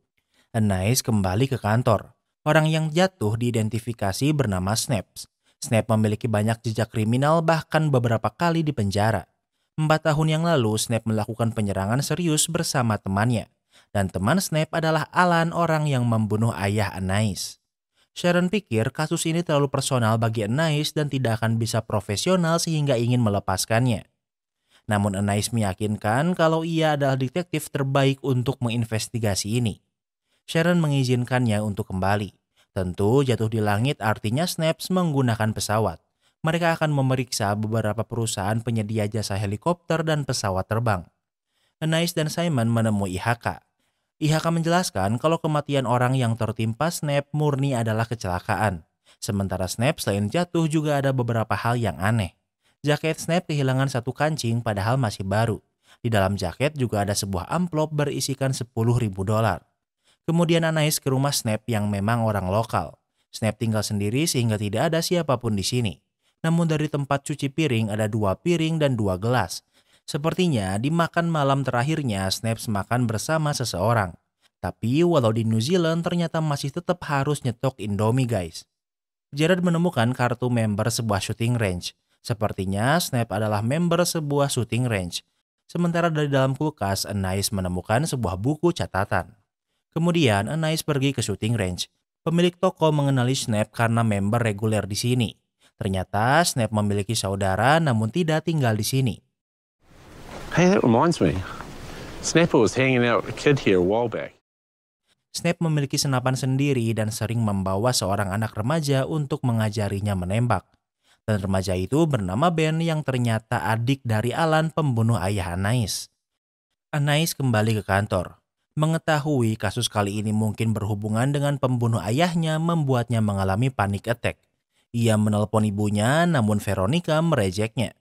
Anais kembali ke kantor. Orang yang jatuh diidentifikasi bernama Snaps. Snap memiliki banyak jejak kriminal bahkan beberapa kali di penjara. 4 tahun yang lalu, Snap melakukan penyerangan serius bersama temannya. Dan teman Snap adalah Alan, orang yang membunuh ayah Anais. Sharon pikir kasus ini terlalu personal bagi Anais dan tidak akan bisa profesional sehingga ingin melepaskannya. Namun Anais meyakinkan kalau ia adalah detektif terbaik untuk menginvestigasi ini. Sharon mengizinkannya untuk kembali. Tentu jatuh di langit artinya Snaps menggunakan pesawat. Mereka akan memeriksa beberapa perusahaan penyedia jasa helikopter dan pesawat terbang. Anais dan Simon menemui IHK. IHK menjelaskan kalau kematian orang yang tertimpa Snap murni adalah kecelakaan. Sementara Snap selain jatuh juga ada beberapa hal yang aneh. Jaket Snap kehilangan 1 kancing padahal masih baru. Di dalam jaket juga ada sebuah amplop berisikan $10.000. Kemudian Anais ke rumah Snap yang memang orang lokal. Snap tinggal sendiri sehingga tidak ada siapapun di sini. Namun dari tempat cuci piring ada 2 piring dan 2 gelas. Sepertinya di makan malam terakhirnya Snaps makan bersama seseorang. Tapi walau di New Zealand ternyata masih tetap harus nyetok Indomie guys. Jared menemukan kartu member sebuah shooting range. Sepertinya Snap adalah member sebuah shooting range. Sementara dari dalam kulkas Anais menemukan sebuah buku catatan. Kemudian Anais pergi ke shooting range. Pemilik toko mengenali Snap karena member reguler di sini. Ternyata Snap memiliki saudara namun tidak tinggal di sini. Hey, that reminds me. Snapper was hanging out with a kid here a while back. Snap memiliki senapan sendiri dan sering membawa seorang anak remaja untuk mengajarinya menembak. Dan remaja itu bernama Ben yang ternyata adik dari Alan, pembunuh ayah Anais. Anais kembali ke kantor. Mengetahui kasus kali ini mungkin berhubungan dengan pembunuh ayahnya membuatnya mengalami panic attack. Ia menelpon ibunya namun Veronica merejeknya.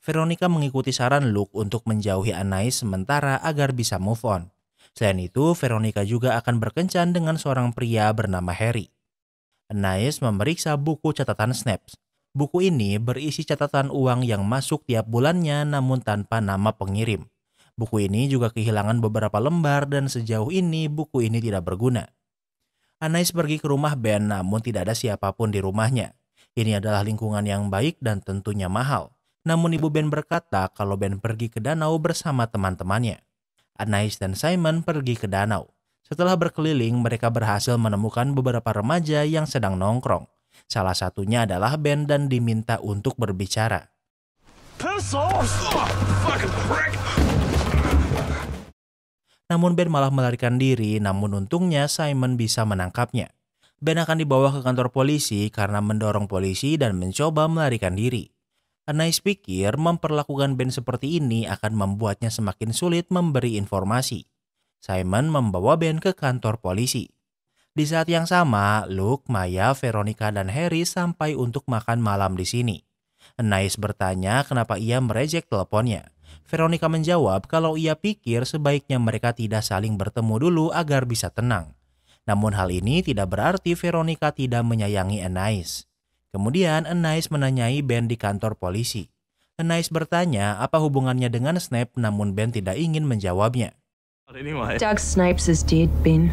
Veronica mengikuti saran Luke untuk menjauhi Anais sementara agar bisa move on. Selain itu, Veronica juga akan berkencan dengan seorang pria bernama Harry. Anais memeriksa buku catatan Snaps. Buku ini berisi catatan uang yang masuk tiap bulannya namun tanpa nama pengirim. Buku ini juga kehilangan beberapa lembar dan sejauh ini buku ini tidak berguna. Anais pergi ke rumah Ben namun tidak ada siapapun di rumahnya. Ini adalah lingkungan yang baik dan tentunya mahal. Namun ibu Ben berkata kalau Ben pergi ke danau bersama teman-temannya. Anais dan Simon pergi ke danau. Setelah berkeliling, mereka berhasil menemukan beberapa remaja yang sedang nongkrong. Salah satunya adalah Ben dan diminta untuk berbicara. Namun Ben malah melarikan diri, namun untungnya Simon bisa menangkapnya. Ben akan dibawa ke kantor polisi karena mendorong polisi dan mencoba melarikan diri. Anais pikir memperlakukan Ben seperti ini akan membuatnya semakin sulit memberi informasi. Simon membawa Ben ke kantor polisi. Di saat yang sama, Luke, Maya, Veronica, dan Harry sampai untuk makan malam di sini. Anais bertanya kenapa ia mereject teleponnya. Veronica menjawab kalau ia pikir sebaiknya mereka tidak saling bertemu dulu agar bisa tenang. Namun hal ini tidak berarti Veronica tidak menyayangi Anais. Kemudian Anais menanyai Ben di kantor polisi. Anais bertanya apa hubungannya dengan Snape, namun Ben tidak ingin menjawabnya. Doug Snipes is dead, Ben.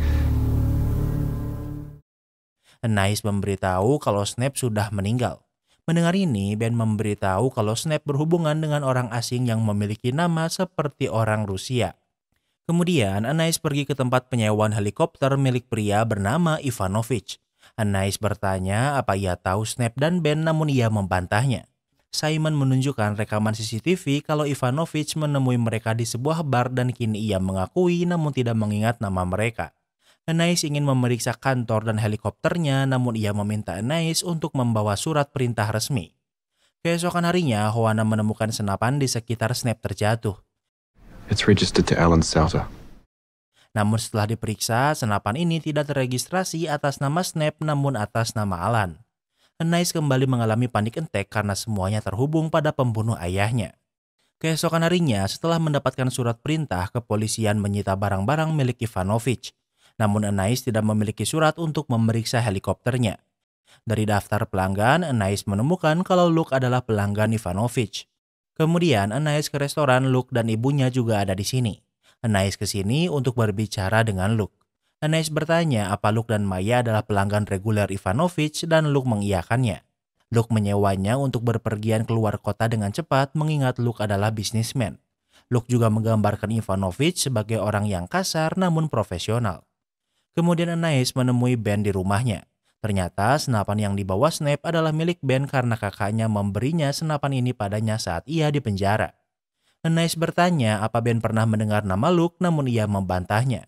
Anais memberitahu kalau Snape sudah meninggal. Mendengar ini, Ben memberitahu kalau Snape berhubungan dengan orang asing yang memiliki nama seperti orang Rusia. Kemudian Anais pergi ke tempat penyewaan helikopter milik pria bernama Ivanovich. Anais bertanya apa ia tahu Snape dan Ben, namun ia membantahnya. Simon menunjukkan rekaman CCTV kalau Ivanovich menemui mereka di sebuah bar dan kini ia mengakui namun tidak mengingat nama mereka. Anais ingin memeriksa kantor dan helikopternya, namun ia meminta Anais untuk membawa surat perintah resmi. Keesokan harinya, Joanna menemukan senapan di sekitar Snape terjatuh. It's registered to Alan Souter. Namun setelah diperiksa, senapan ini tidak terregistrasi atas nama Snape namun atas nama Alan. Anais kembali mengalami panik attack karena semuanya terhubung pada pembunuh ayahnya. Keesokan harinya, setelah mendapatkan surat perintah, kepolisian menyita barang-barang milik Ivanovich. Namun Anais tidak memiliki surat untuk memeriksa helikopternya. Dari daftar pelanggan, Anais menemukan kalau Luke adalah pelanggan Ivanovich. Kemudian Anais ke restoran, Luke dan ibunya juga ada di sini. Anais ke sini untuk berbicara dengan Luke. Anais bertanya apa Luke dan Maya adalah pelanggan reguler Ivanovich dan Luke mengiyakannya. Luke menyewanya untuk berpergian keluar kota dengan cepat mengingat Luke adalah bisnismen. Luke juga menggambarkan Ivanovich sebagai orang yang kasar namun profesional. Kemudian Anais menemui Ben di rumahnya. Ternyata senapan yang dibawa Snape adalah milik Ben karena kakaknya memberinya senapan ini padanya saat ia di penjara. Anais bertanya apa Ben pernah mendengar nama Luke, namun ia membantahnya.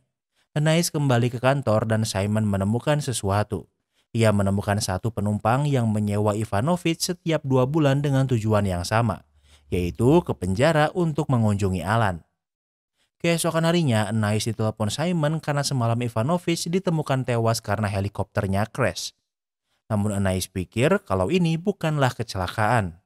Anais kembali ke kantor dan Simon menemukan sesuatu. Ia menemukan satu penumpang yang menyewa Ivanovich setiap 2 bulan dengan tujuan yang sama, yaitu ke penjara untuk mengunjungi Alan. Keesokan harinya, Anais ditelepon Simon karena semalam Ivanovich ditemukan tewas karena helikopternya crash. Namun Anais pikir kalau ini bukanlah kecelakaan.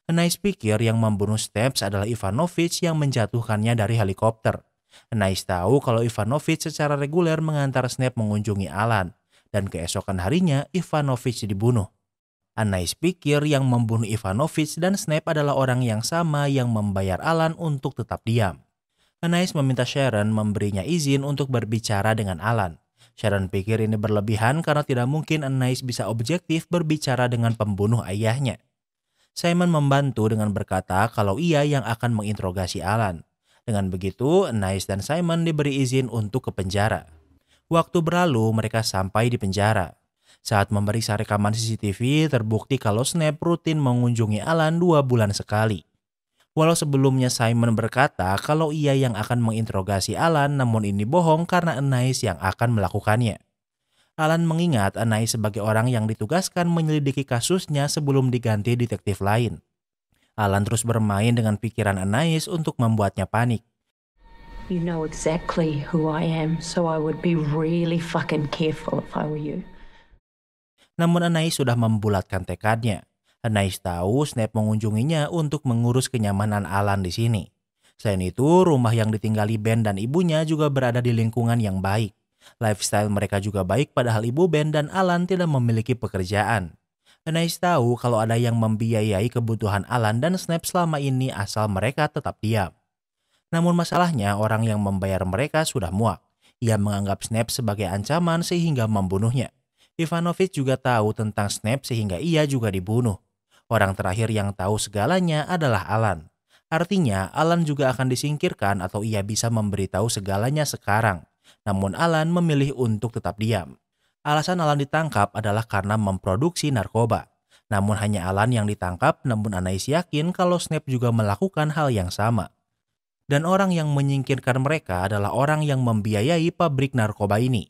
Anais pikir yang membunuh Snape adalah Ivanovich yang menjatuhkannya dari helikopter. Anais tahu kalau Ivanovich secara reguler mengantar Snape mengunjungi Alan, dan keesokan harinya Ivanovich dibunuh. Anais pikir yang membunuh Ivanovich dan Snape adalah orang yang sama yang membayar Alan untuk tetap diam. Anais meminta Sharon memberinya izin untuk berbicara dengan Alan. Sharon pikir ini berlebihan karena tidak mungkin Anais bisa objektif berbicara dengan pembunuh ayahnya. Simon membantu dengan berkata kalau ia yang akan menginterogasi Alan. Dengan begitu, Anais dan Simon diberi izin untuk ke penjara. Waktu berlalu, mereka sampai di penjara. Saat memeriksa rekaman CCTV, terbukti kalau Snape rutin mengunjungi Alan 2 bulan sekali. Walau sebelumnya Simon berkata kalau ia yang akan menginterogasi Alan, namun ini bohong karena Anais yang akan melakukannya. Alan mengingat Anais sebagai orang yang ditugaskan menyelidiki kasusnya sebelum diganti detektif lain. Alan terus bermain dengan pikiran Anais untuk membuatnya panik. You know exactly who I am, so I would be really fucking careful if I were you. Namun Anais sudah membulatkan tekadnya. Anais tahu Snape mengunjunginya untuk mengurus kenyamanan Alan di sini. Selain itu, rumah yang ditinggali Ben dan ibunya juga berada di lingkungan yang baik. Lifestyle mereka juga baik padahal ibu Ben dan Alan tidak memiliki pekerjaan. Anais tahu kalau ada yang membiayai kebutuhan Alan dan Snape selama ini asal mereka tetap diam. Namun masalahnya orang yang membayar mereka sudah muak. Ia menganggap Snape sebagai ancaman sehingga membunuhnya. Ivanovich juga tahu tentang Snape sehingga ia juga dibunuh. Orang terakhir yang tahu segalanya adalah Alan. Artinya Alan juga akan disingkirkan atau ia bisa memberitahu segalanya sekarang. Namun Alan memilih untuk tetap diam. Alasan Alan ditangkap adalah karena memproduksi narkoba. Namun hanya Alan yang ditangkap, namun Anais yakin kalau Snape juga melakukan hal yang sama. Dan orang yang menyingkirkan mereka adalah orang yang membiayai pabrik narkoba ini.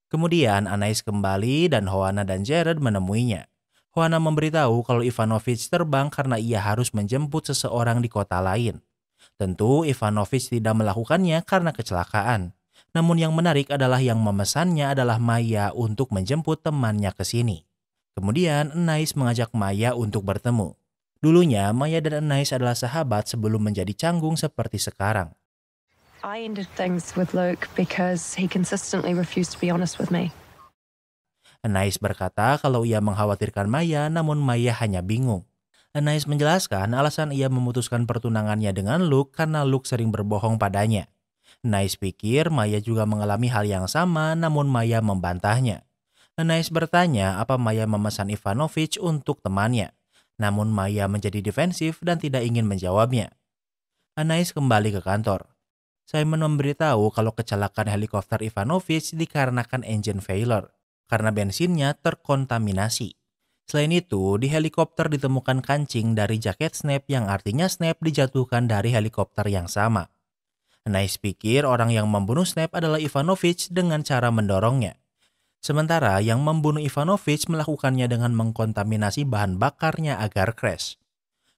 Kemudian Anais kembali dan Joanna dan Jared menemuinya. Joanna memberitahu kalau Ivanovich terbang karena ia harus menjemput seseorang di kota lain. Tentu Ivanovich tidak melakukannya karena kecelakaan. Namun yang menarik adalah yang memesannya adalah Maya untuk menjemput temannya ke sini. Kemudian Anais mengajak Maya untuk bertemu. Dulunya, Maya dan Anais adalah sahabat sebelum menjadi canggung seperti sekarang. I ended things with Luke because he consistently refused to be honest with me. Anais berkata kalau ia mengkhawatirkan Maya, namun Maya hanya bingung. Anais menjelaskan alasan ia memutuskan pertunangannya dengan Luke karena Luke sering berbohong padanya. Anais pikir Maya juga mengalami hal yang sama, namun Maya membantahnya. Anais bertanya apa Maya memesan Ivanovich untuk temannya, namun Maya menjadi defensif dan tidak ingin menjawabnya. Anais kembali ke kantor. Simon memberitahu kalau kecelakaan helikopter Ivanovich dikarenakan engine failure, karena bensinnya terkontaminasi. Selain itu, di helikopter ditemukan kancing dari jaket Snap yang artinya Snap dijatuhkan dari helikopter yang sama. Anais pikir orang yang membunuh Snap adalah Ivanovich dengan cara mendorongnya. Sementara yang membunuh Ivanovich melakukannya dengan mengkontaminasi bahan bakarnya agar crash.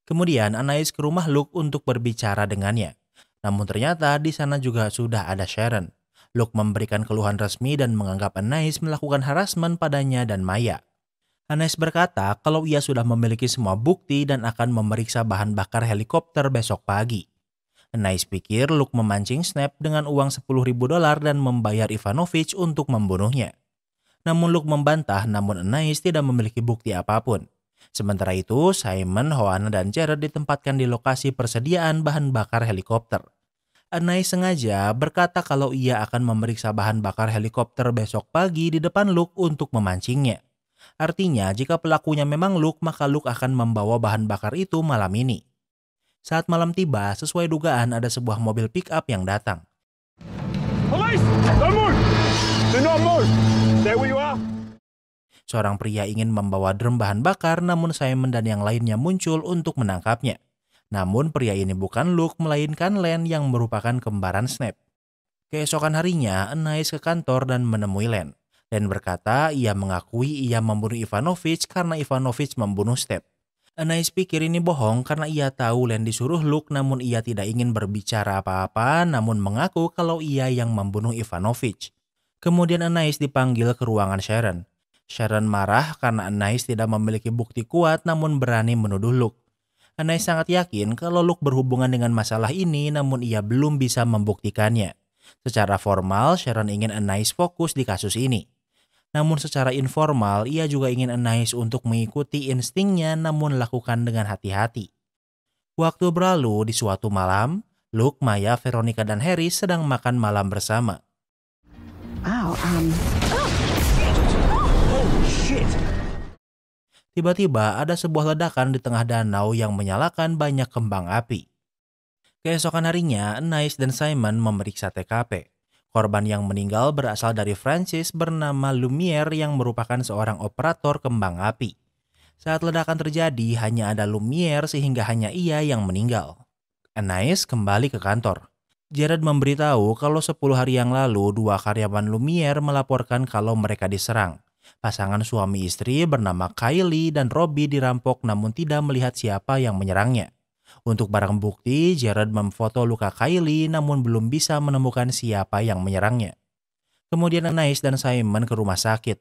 Kemudian Anais ke rumah Luke untuk berbicara dengannya. Namun ternyata di sana juga sudah ada Sharon. Luke memberikan keluhan resmi dan menganggap Anais melakukan harassment padanya dan Maya. Anais berkata kalau ia sudah memiliki semua bukti dan akan memeriksa bahan bakar helikopter besok pagi. Anais pikir Luke memancing Snap dengan uang $10.000 dan membayar Ivanovich untuk membunuhnya. Namun Luke membantah, namun Anais tidak memiliki bukti apapun. Sementara itu, Simon, Joanna, dan Jared ditempatkan di lokasi persediaan bahan bakar helikopter. Anais sengaja berkata kalau ia akan memeriksa bahan bakar helikopter besok pagi di depan Luke untuk memancingnya. Artinya, jika pelakunya memang Luke, maka Luke akan membawa bahan bakar itu malam ini. Saat malam tiba, sesuai dugaan ada sebuah mobil pick-up yang datang. Police! Don't move! Do not move! Stay where you are! Seorang pria ingin membawa drum bahan bakar, namun Simon dan yang lainnya muncul untuk menangkapnya. Namun pria ini bukan Luke, melainkan Len yang merupakan kembaran Snap. Keesokan harinya, Anais ke kantor dan menemui Len. Len berkata ia mengakui ia membunuh Ivanovich karena Ivanovich membunuh Snap. Anais pikir ini bohong karena ia tahu Len disuruh Luke, namun ia tidak ingin berbicara apa-apa, namun mengaku kalau ia yang membunuh Ivanovich. Kemudian Anais dipanggil ke ruangan Sharon. Sharon marah karena Anais tidak memiliki bukti kuat namun berani menuduh Luke. Anais sangat yakin kalau Luke berhubungan dengan masalah ini, namun ia belum bisa membuktikannya. Secara formal, Sharon ingin Anais fokus di kasus ini. Namun secara informal, ia juga ingin Anais untuk mengikuti instingnya namun lakukan dengan hati-hati. Waktu berlalu di suatu malam, Luke, Maya, Veronica, dan Harry sedang makan malam bersama. Tiba-tiba ada sebuah ledakan di tengah danau yang menyalakan banyak kembang api. Keesokan harinya, Anais dan Simon memeriksa TKP. Korban yang meninggal berasal dari Francis bernama Lumiere yang merupakan seorang operator kembang api. Saat ledakan terjadi, hanya ada Lumiere sehingga hanya ia yang meninggal. Anais kembali ke kantor. Jared memberitahu kalau 10 hari yang lalu 2 karyawan Lumiere melaporkan kalau mereka diserang. Pasangan suami istri bernama Kylie dan Robbie dirampok namun tidak melihat siapa yang menyerangnya. Untuk barang bukti, Jared memfoto luka Kylie namun belum bisa menemukan siapa yang menyerangnya. Kemudian Anais dan Simon ke rumah sakit.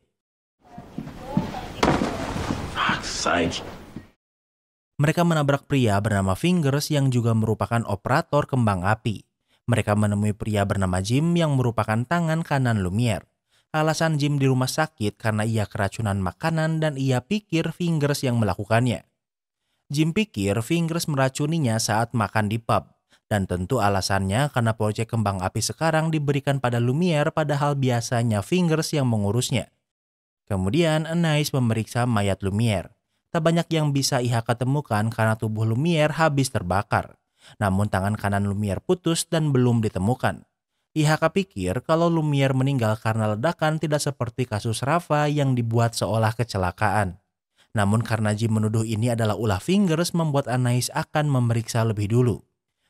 Mereka menabrak pria bernama Fingers yang juga merupakan operator kembang api. Mereka menemui pria bernama Jim yang merupakan tangan kanan Lumiere. Alasan Jim di rumah sakit karena ia keracunan makanan dan ia pikir Fingers yang melakukannya. Jim pikir Fingers meracuninya saat makan di pub. Dan tentu alasannya karena proyek kembang api sekarang diberikan pada Lumiere padahal biasanya Fingers yang mengurusnya. Kemudian Anais memeriksa mayat Lumiere. Tak banyak yang bisa IHK temukan karena tubuh Lumiere habis terbakar. Namun tangan kanan Lumiere putus dan belum ditemukan. IHK pikir kalau Lumiere meninggal karena ledakan tidak seperti kasus Rafa yang dibuat seolah kecelakaan. Namun karena Jim menuduh ini adalah ulah Fingers membuat Anais akan memeriksa lebih dulu.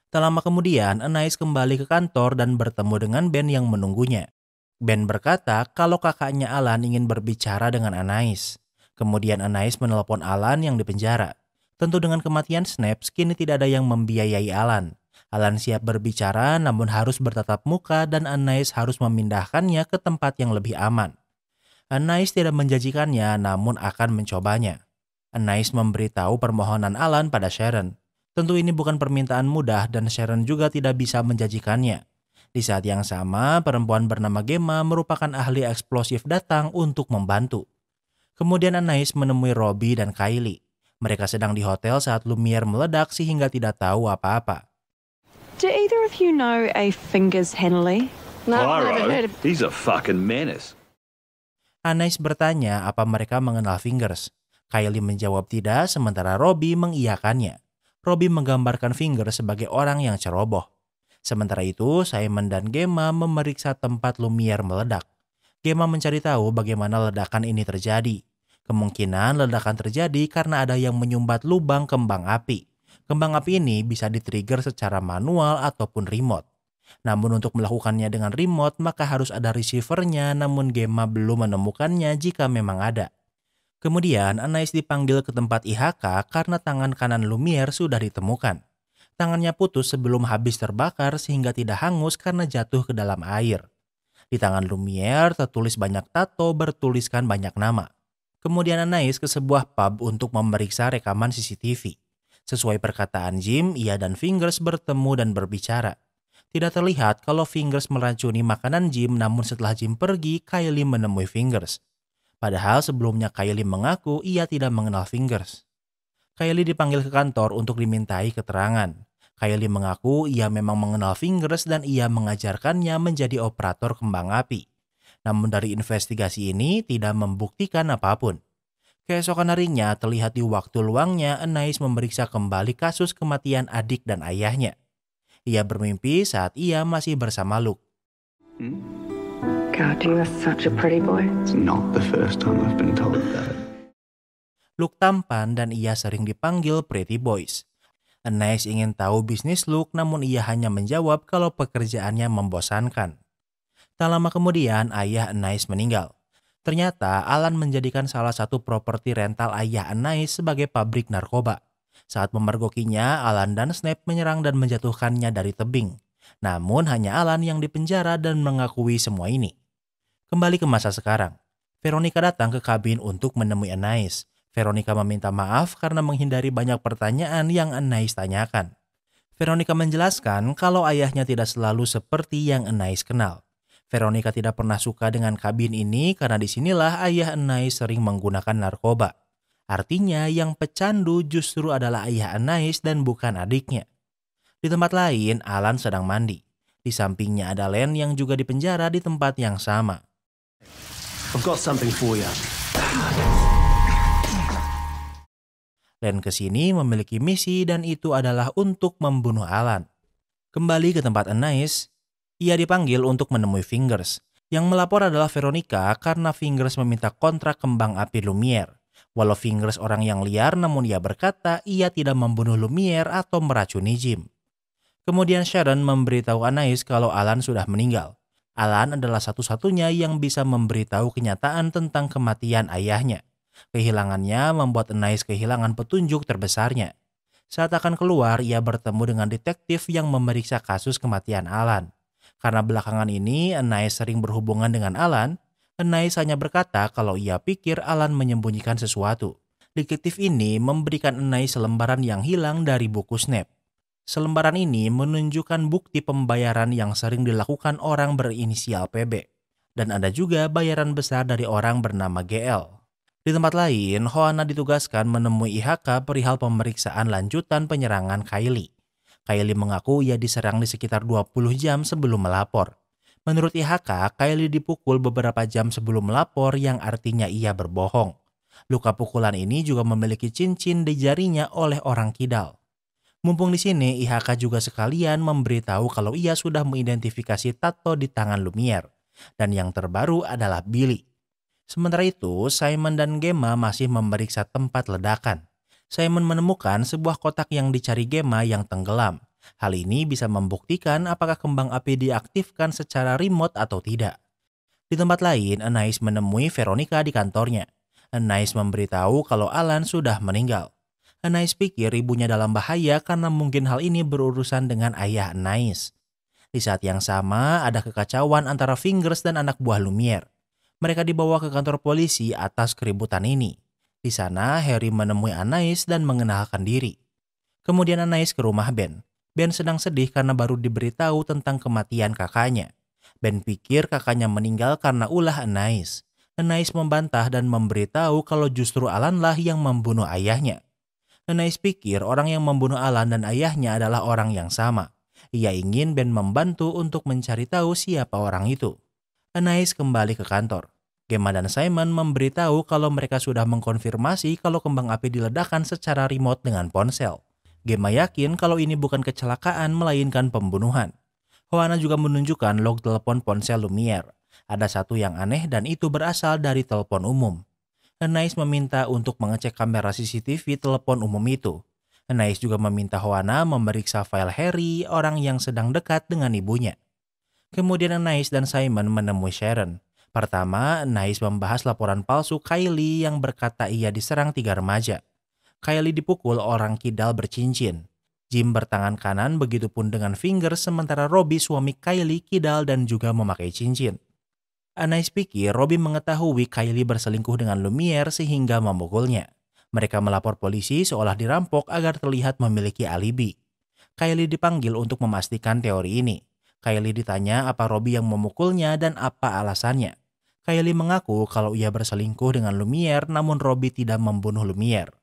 Tak lama kemudian Anais kembali ke kantor dan bertemu dengan Ben yang menunggunya. Ben berkata kalau kakaknya Alan ingin berbicara dengan Anais. Kemudian Anais menelpon Alan yang dipenjara. Tentu dengan kematian Snaps kini tidak ada yang membiayai Alan. Alan siap berbicara namun harus bertatap muka dan Anais harus memindahkannya ke tempat yang lebih aman. Anais tidak menjanjikannya namun akan mencobanya. Anais memberitahu permohonan Alan pada Sharon. Tentu ini bukan permintaan mudah dan Sharon juga tidak bisa menjanjikannya. Di saat yang sama, perempuan bernama Gemma merupakan ahli eksplosif datang untuk membantu. Kemudian Anais menemui Robbie dan Kylie. Mereka sedang di hotel saat Lumiere meledak sehingga tidak tahu apa-apa. Do either of you know a Fingers Henley? He's a fucking menace. Anais bertanya apa mereka mengenal Fingers. Kylie menjawab tidak, sementara Robbie mengiyakannya. Robbie menggambarkan Fingers sebagai orang yang ceroboh. Sementara itu, Simon dan Gemma memeriksa tempat Lumiere meledak. Gemma mencari tahu bagaimana ledakan ini terjadi. Kemungkinan ledakan terjadi karena ada yang menyumbat lubang kembang api. Kembang api ini bisa di-trigger secara manual ataupun remote. Namun untuk melakukannya dengan remote maka harus ada receivernya, namun Gemma belum menemukannya jika memang ada. Kemudian Anais dipanggil ke tempat IHK karena tangan kanan Lumiere sudah ditemukan. Tangannya putus sebelum habis terbakar sehingga tidak hangus karena jatuh ke dalam air. Di tangan Lumiere tertulis banyak tato bertuliskan banyak nama. Kemudian Anais ke sebuah pub untuk memeriksa rekaman CCTV. Sesuai perkataan Jim, ia dan Fingers bertemu dan berbicara. Tidak terlihat kalau Fingers meracuni makanan Jim, namun setelah Jim pergi, Kylie menemui Fingers. Padahal sebelumnya Kylie mengaku ia tidak mengenal Fingers. Kylie dipanggil ke kantor untuk dimintai keterangan. Kylie mengaku ia memang mengenal Fingers dan ia mengajarkannya menjadi operator kembang api. Namun dari investigasi ini tidak membuktikan apapun. Keesokan harinya terlihat di waktu luangnya Anais memeriksa kembali kasus kematian adik dan ayahnya. Ia bermimpi saat ia masih bersama Luke. God, you are such a pretty boy. It's not the first time I've been told that. Luke tampan dan ia sering dipanggil Pretty Boys. Anais ingin tahu bisnis Luke, namun ia hanya menjawab kalau pekerjaannya membosankan. Tak lama kemudian ayah Anais meninggal. Ternyata Alan menjadikan salah satu properti rental ayah Anais sebagai pabrik narkoba. Saat memergokinya, Alan dan Snap menyerang dan menjatuhkannya dari tebing. Namun hanya Alan yang dipenjara dan mengakui semua ini. Kembali ke masa sekarang, Veronica datang ke kabin untuk menemui Anais. Veronica meminta maaf karena menghindari banyak pertanyaan yang Anais tanyakan. Veronica menjelaskan kalau ayahnya tidak selalu seperti yang Anais kenal. Veronica tidak pernah suka dengan kabin ini karena disinilah ayah Anais sering menggunakan narkoba. Artinya yang pecandu justru adalah ayah Anais dan bukan adiknya. Di tempat lain, Alan sedang mandi. Di sampingnya ada Len yang juga dipenjara di tempat yang sama. I've got something for you. Len kesini memiliki misi dan itu adalah untuk membunuh Alan. Kembali ke tempat Anais, ia dipanggil untuk menemui Fingers. Yang melapor adalah Veronica karena Fingers meminta kontrak kembang api Lumiere. Walau Fingers orang yang liar, namun ia berkata ia tidak membunuh Lumiere atau meracuni Jim. Kemudian Sharon memberitahu Anais kalau Alan sudah meninggal. Alan adalah satu-satunya yang bisa memberitahu kenyataan tentang kematian ayahnya. Kehilangannya membuat Anais kehilangan petunjuk terbesarnya. Saat akan keluar, ia bertemu dengan detektif yang memeriksa kasus kematian Alan. Karena belakangan ini Anais sering berhubungan dengan Alan, Anais hanya berkata kalau ia pikir Alan menyembunyikan sesuatu. Detektif ini memberikan Anais selembaran yang hilang dari buku Snap. Selembaran ini menunjukkan bukti pembayaran yang sering dilakukan orang berinisial PB. Dan ada juga bayaran besar dari orang bernama GL. Di tempat lain, Hoana ditugaskan menemui IHK perihal pemeriksaan lanjutan penyerangan Kylie. Kylie mengaku ia diserang di sekitar 20 jam sebelum melapor. Menurut IHK, Kylie dipukul beberapa jam sebelum melapor yang artinya ia berbohong. Luka pukulan ini juga memiliki cincin di jarinya oleh orang kidal. Mumpung di sini, IHK juga sekalian memberitahu kalau ia sudah mengidentifikasi tato di tangan Lumiere. Dan yang terbaru adalah Billy. Sementara itu, Simon dan Gemma masih memeriksa tempat ledakan. Simon menemukan sebuah kotak yang dicari Gemma yang tenggelam. Hal ini bisa membuktikan apakah kembang api diaktifkan secara remote atau tidak. Di tempat lain, Anais menemui Veronica di kantornya. Anais memberitahu kalau Alan sudah meninggal. Anais pikir ibunya dalam bahaya karena mungkin hal ini berurusan dengan ayah Anais. Di saat yang sama, ada kekacauan antara Fingers dan anak buah Lumiere. Mereka dibawa ke kantor polisi atas keributan ini. Di sana Harry menemui Anais dan mengenalkan diri. Kemudian Anais ke rumah Ben. Ben sedang sedih karena baru diberitahu tentang kematian kakaknya. Ben pikir kakaknya meninggal karena ulah Anais. Anais membantah dan memberitahu kalau justru Alan lah yang membunuh ayahnya. Anais pikir orang yang membunuh Alan dan ayahnya adalah orang yang sama. Ia ingin Ben membantu untuk mencari tahu siapa orang itu. Anais kembali ke kantor. Gemma dan Simon memberitahu kalau mereka sudah mengkonfirmasi kalau kembang api diledakkan secara remote dengan ponsel. Gemma yakin kalau ini bukan kecelakaan melainkan pembunuhan. Joanna juga menunjukkan log telepon ponsel Lumiere. Ada satu yang aneh dan itu berasal dari telepon umum. Anais meminta untuk mengecek kamera CCTV telepon umum itu. Anais juga meminta Joanna memeriksa file Harry, orang yang sedang dekat dengan ibunya. Kemudian Anais dan Simon menemui Sharon. Pertama, Anais membahas laporan palsu Kylie yang berkata ia diserang 3 remaja. Kylie dipukul orang kidal bercincin. Jim bertangan kanan, begitupun dengan Finger, sementara Robbie suami Kylie kidal dan juga memakai cincin. Anais pikir Robbie mengetahui Kylie berselingkuh dengan Lumiere sehingga memukulnya. Mereka melapor polisi seolah dirampok agar terlihat memiliki alibi. Kylie dipanggil untuk memastikan teori ini. Kylie ditanya apa Robbie yang memukulnya dan apa alasannya. Kylie mengaku kalau ia berselingkuh dengan Lumiere namun Robbie tidak membunuh Lumiere.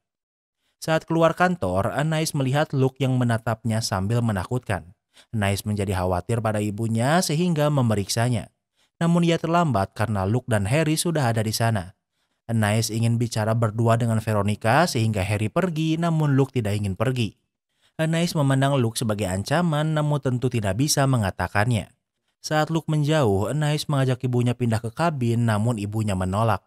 Saat keluar kantor, Anais melihat Luke yang menatapnya sambil menakutkan. Anais menjadi khawatir pada ibunya sehingga memeriksanya. Namun ia terlambat karena Luke dan Harry sudah ada di sana. Anais ingin bicara berdua dengan Veronica sehingga Harry pergi namun Luke tidak ingin pergi. Anais memandang Luke sebagai ancaman namun tentu tidak bisa mengatakannya. Saat Luke menjauh, Anais mengajak ibunya pindah ke kabin namun ibunya menolak.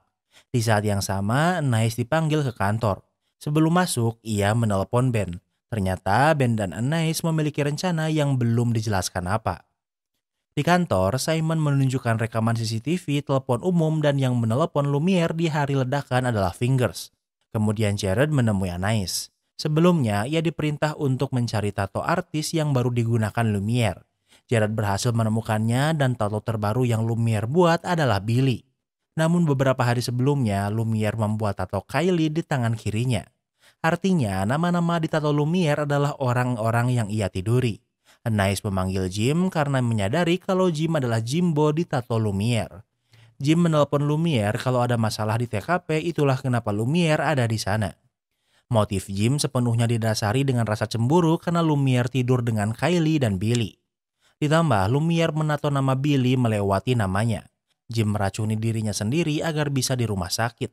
Di saat yang sama, Anais dipanggil ke kantor. Sebelum masuk, ia menelepon Ben. Ternyata Ben dan Anais memiliki rencana yang belum dijelaskan apa. Di kantor, Simon menunjukkan rekaman CCTV telepon umum dan yang menelepon Lumiere di hari ledakan adalah Fingers. Kemudian Jared menemui Anais. Sebelumnya, ia diperintah untuk mencari tato artis yang baru digunakan Lumiere. Jared berhasil menemukannya dan tato terbaru yang Lumiere buat adalah Billy. Namun beberapa hari sebelumnya, Lumiere membuat tato Kylie di tangan kirinya. Artinya, nama-nama di tato Lumiere adalah orang-orang yang ia tiduri. Anais memanggil Jim karena menyadari kalau Jim adalah Jimbo di tato Lumiere. Jim menelpon Lumiere kalau ada masalah di TKP, itulah kenapa Lumiere ada di sana. Motif Jim sepenuhnya didasari dengan rasa cemburu karena Lumiere tidur dengan Kylie dan Billy. Ditambah Lumiere menato nama Billy melewati namanya. Jim meracuni dirinya sendiri agar bisa di rumah sakit.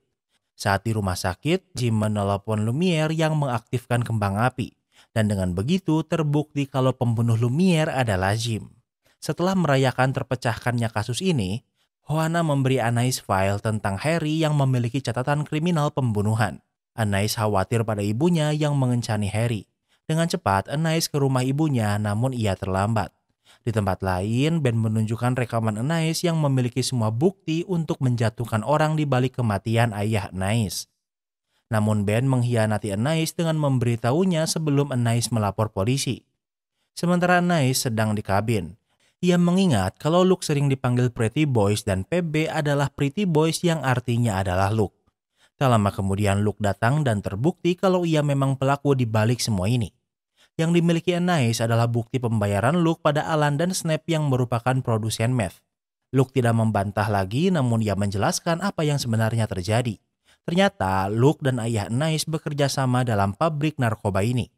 Saat di rumah sakit, Jim menelepon Lumiere yang mengaktifkan kembang api. Dan dengan begitu terbukti kalau pembunuh Lumiere adalah Jim. Setelah merayakan terpecahkannya kasus ini, Joanna memberi Anais file tentang Harry yang memiliki catatan kriminal pembunuhan. Anais khawatir pada ibunya yang mengencani Harry. Dengan cepat, Anais ke rumah ibunya namun ia terlambat. Di tempat lain, Ben menunjukkan rekaman Anais yang memiliki semua bukti untuk menjatuhkan orang di balik kematian ayah Anais. Namun Ben mengkhianati Anais dengan memberitahunya sebelum Anais melapor polisi. Sementara Anais sedang di kabin. Ia mengingat kalau Luke sering dipanggil Pretty Boys dan PB adalah Pretty Boys yang artinya adalah Luke. Tak lama kemudian Luke datang dan terbukti kalau ia memang pelaku di balik semua ini. Yang dimiliki Anais adalah bukti pembayaran Luke pada Alan dan Snap yang merupakan produsen meth. Luke tidak membantah lagi namun ia menjelaskan apa yang sebenarnya terjadi. Ternyata Luke dan ayah Anais bekerja sama dalam pabrik narkoba ini.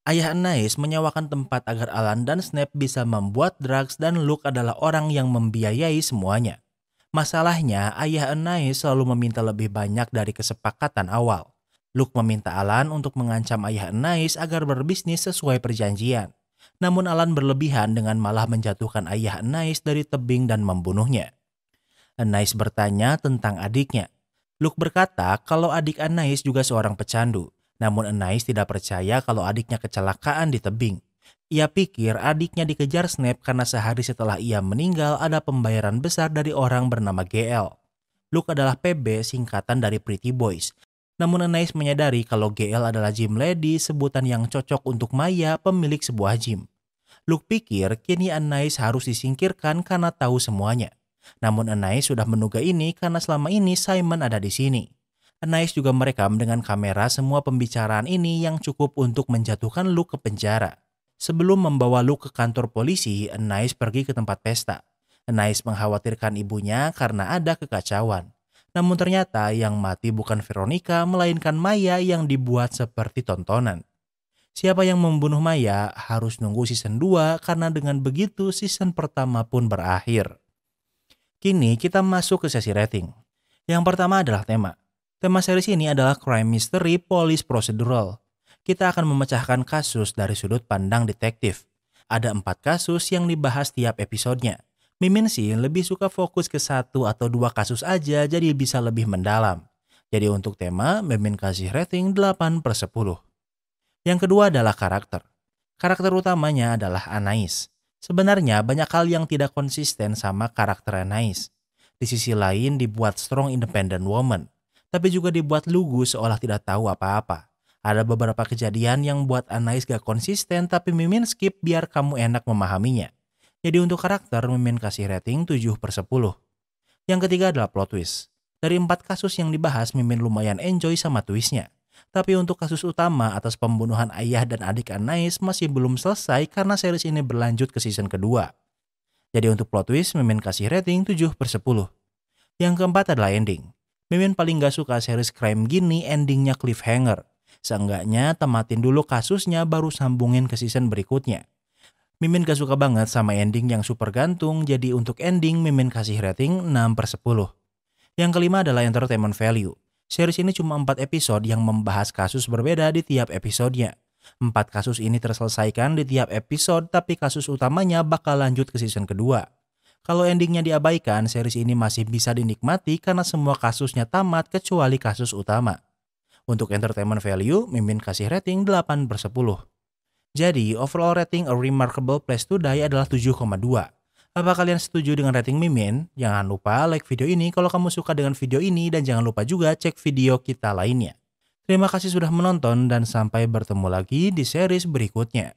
Ayah Anais menyewakan tempat agar Alan dan Snap bisa membuat drugs dan Luke adalah orang yang membiayai semuanya. Masalahnya, ayah Anais selalu meminta lebih banyak dari kesepakatan awal. Luke meminta Alan untuk mengancam ayah Anais agar berbisnis sesuai perjanjian. Namun Alan berlebihan dengan malah menjatuhkan ayah Anais dari tebing dan membunuhnya. Anais bertanya tentang adiknya. Luke berkata kalau adik Anais juga seorang pecandu, namun Anais tidak percaya kalau adiknya kecelakaan di tebing. Ia pikir adiknya dikejar Snap karena sehari setelah ia meninggal ada pembayaran besar dari orang bernama GL. Luke adalah PB singkatan dari Pretty Boys. Namun Anais menyadari kalau GL adalah gym lady, sebutan yang cocok untuk Maya, pemilik sebuah gym. Luke pikir kini Anais harus disingkirkan karena tahu semuanya. Namun Anais sudah menduga ini karena selama ini Simon ada di sini. Anais juga merekam dengan kamera semua pembicaraan ini yang cukup untuk menjatuhkan Luke ke penjara. Sebelum membawa Luke ke kantor polisi, Anais pergi ke tempat pesta. Anais mengkhawatirkan ibunya karena ada kekacauan. Namun ternyata yang mati bukan Veronica, melainkan Maya yang dibuat seperti tontonan. Siapa yang membunuh Maya harus nunggu season 2 karena dengan begitu season pertama pun berakhir. Kini kita masuk ke sesi rating. Yang pertama adalah tema. Tema series ini adalah crime mystery police procedural. Kita akan memecahkan kasus dari sudut pandang detektif. Ada 4 kasus yang dibahas tiap episodenya. Mimin sih lebih suka fokus ke 1 atau 2 kasus aja jadi bisa lebih mendalam. Jadi untuk tema, Mimin kasih rating 8/10. Yang kedua adalah karakter. Karakter utamanya adalah Anais. Sebenarnya banyak hal yang tidak konsisten sama karakter Anais. Di sisi lain dibuat strong independent woman. Tapi juga dibuat lugu seolah tidak tahu apa-apa. Ada beberapa kejadian yang buat Anais gak konsisten tapi Mimin skip biar kamu enak memahaminya. Jadi untuk karakter Mimin kasih rating 7/10. Yang ketiga adalah plot twist. Dari 4 kasus yang dibahas Mimin lumayan enjoy sama twistnya. Tapi untuk kasus utama atas pembunuhan ayah dan adik Anais masih belum selesai karena series ini berlanjut ke season kedua. Jadi untuk plot twist Mimin kasih rating 7/10. Yang keempat adalah ending. Mimin paling gak suka series crime gini endingnya cliffhanger. Seenggaknya tematin dulu kasusnya baru sambungin ke season berikutnya. Mimin gak suka banget sama ending yang super gantung, jadi untuk ending Mimin kasih rating 6/10. Yang kelima adalah entertainment value. Series ini cuma 4 episode yang membahas kasus berbeda di tiap episodenya. 4 kasus ini terselesaikan di tiap episode tapi kasus utamanya bakal lanjut ke season kedua. Kalau endingnya diabaikan, series ini masih bisa dinikmati karena semua kasusnya tamat kecuali kasus utama. Untuk entertainment value, Mimin kasih rating 8/10. Jadi, overall rating A Remarkable Place to Die adalah 7,2. Apa kalian setuju dengan rating Mimin? Jangan lupa like video ini kalau kamu suka dengan video ini dan jangan lupa juga cek video kita lainnya. Terima kasih sudah menonton dan sampai bertemu lagi di series berikutnya.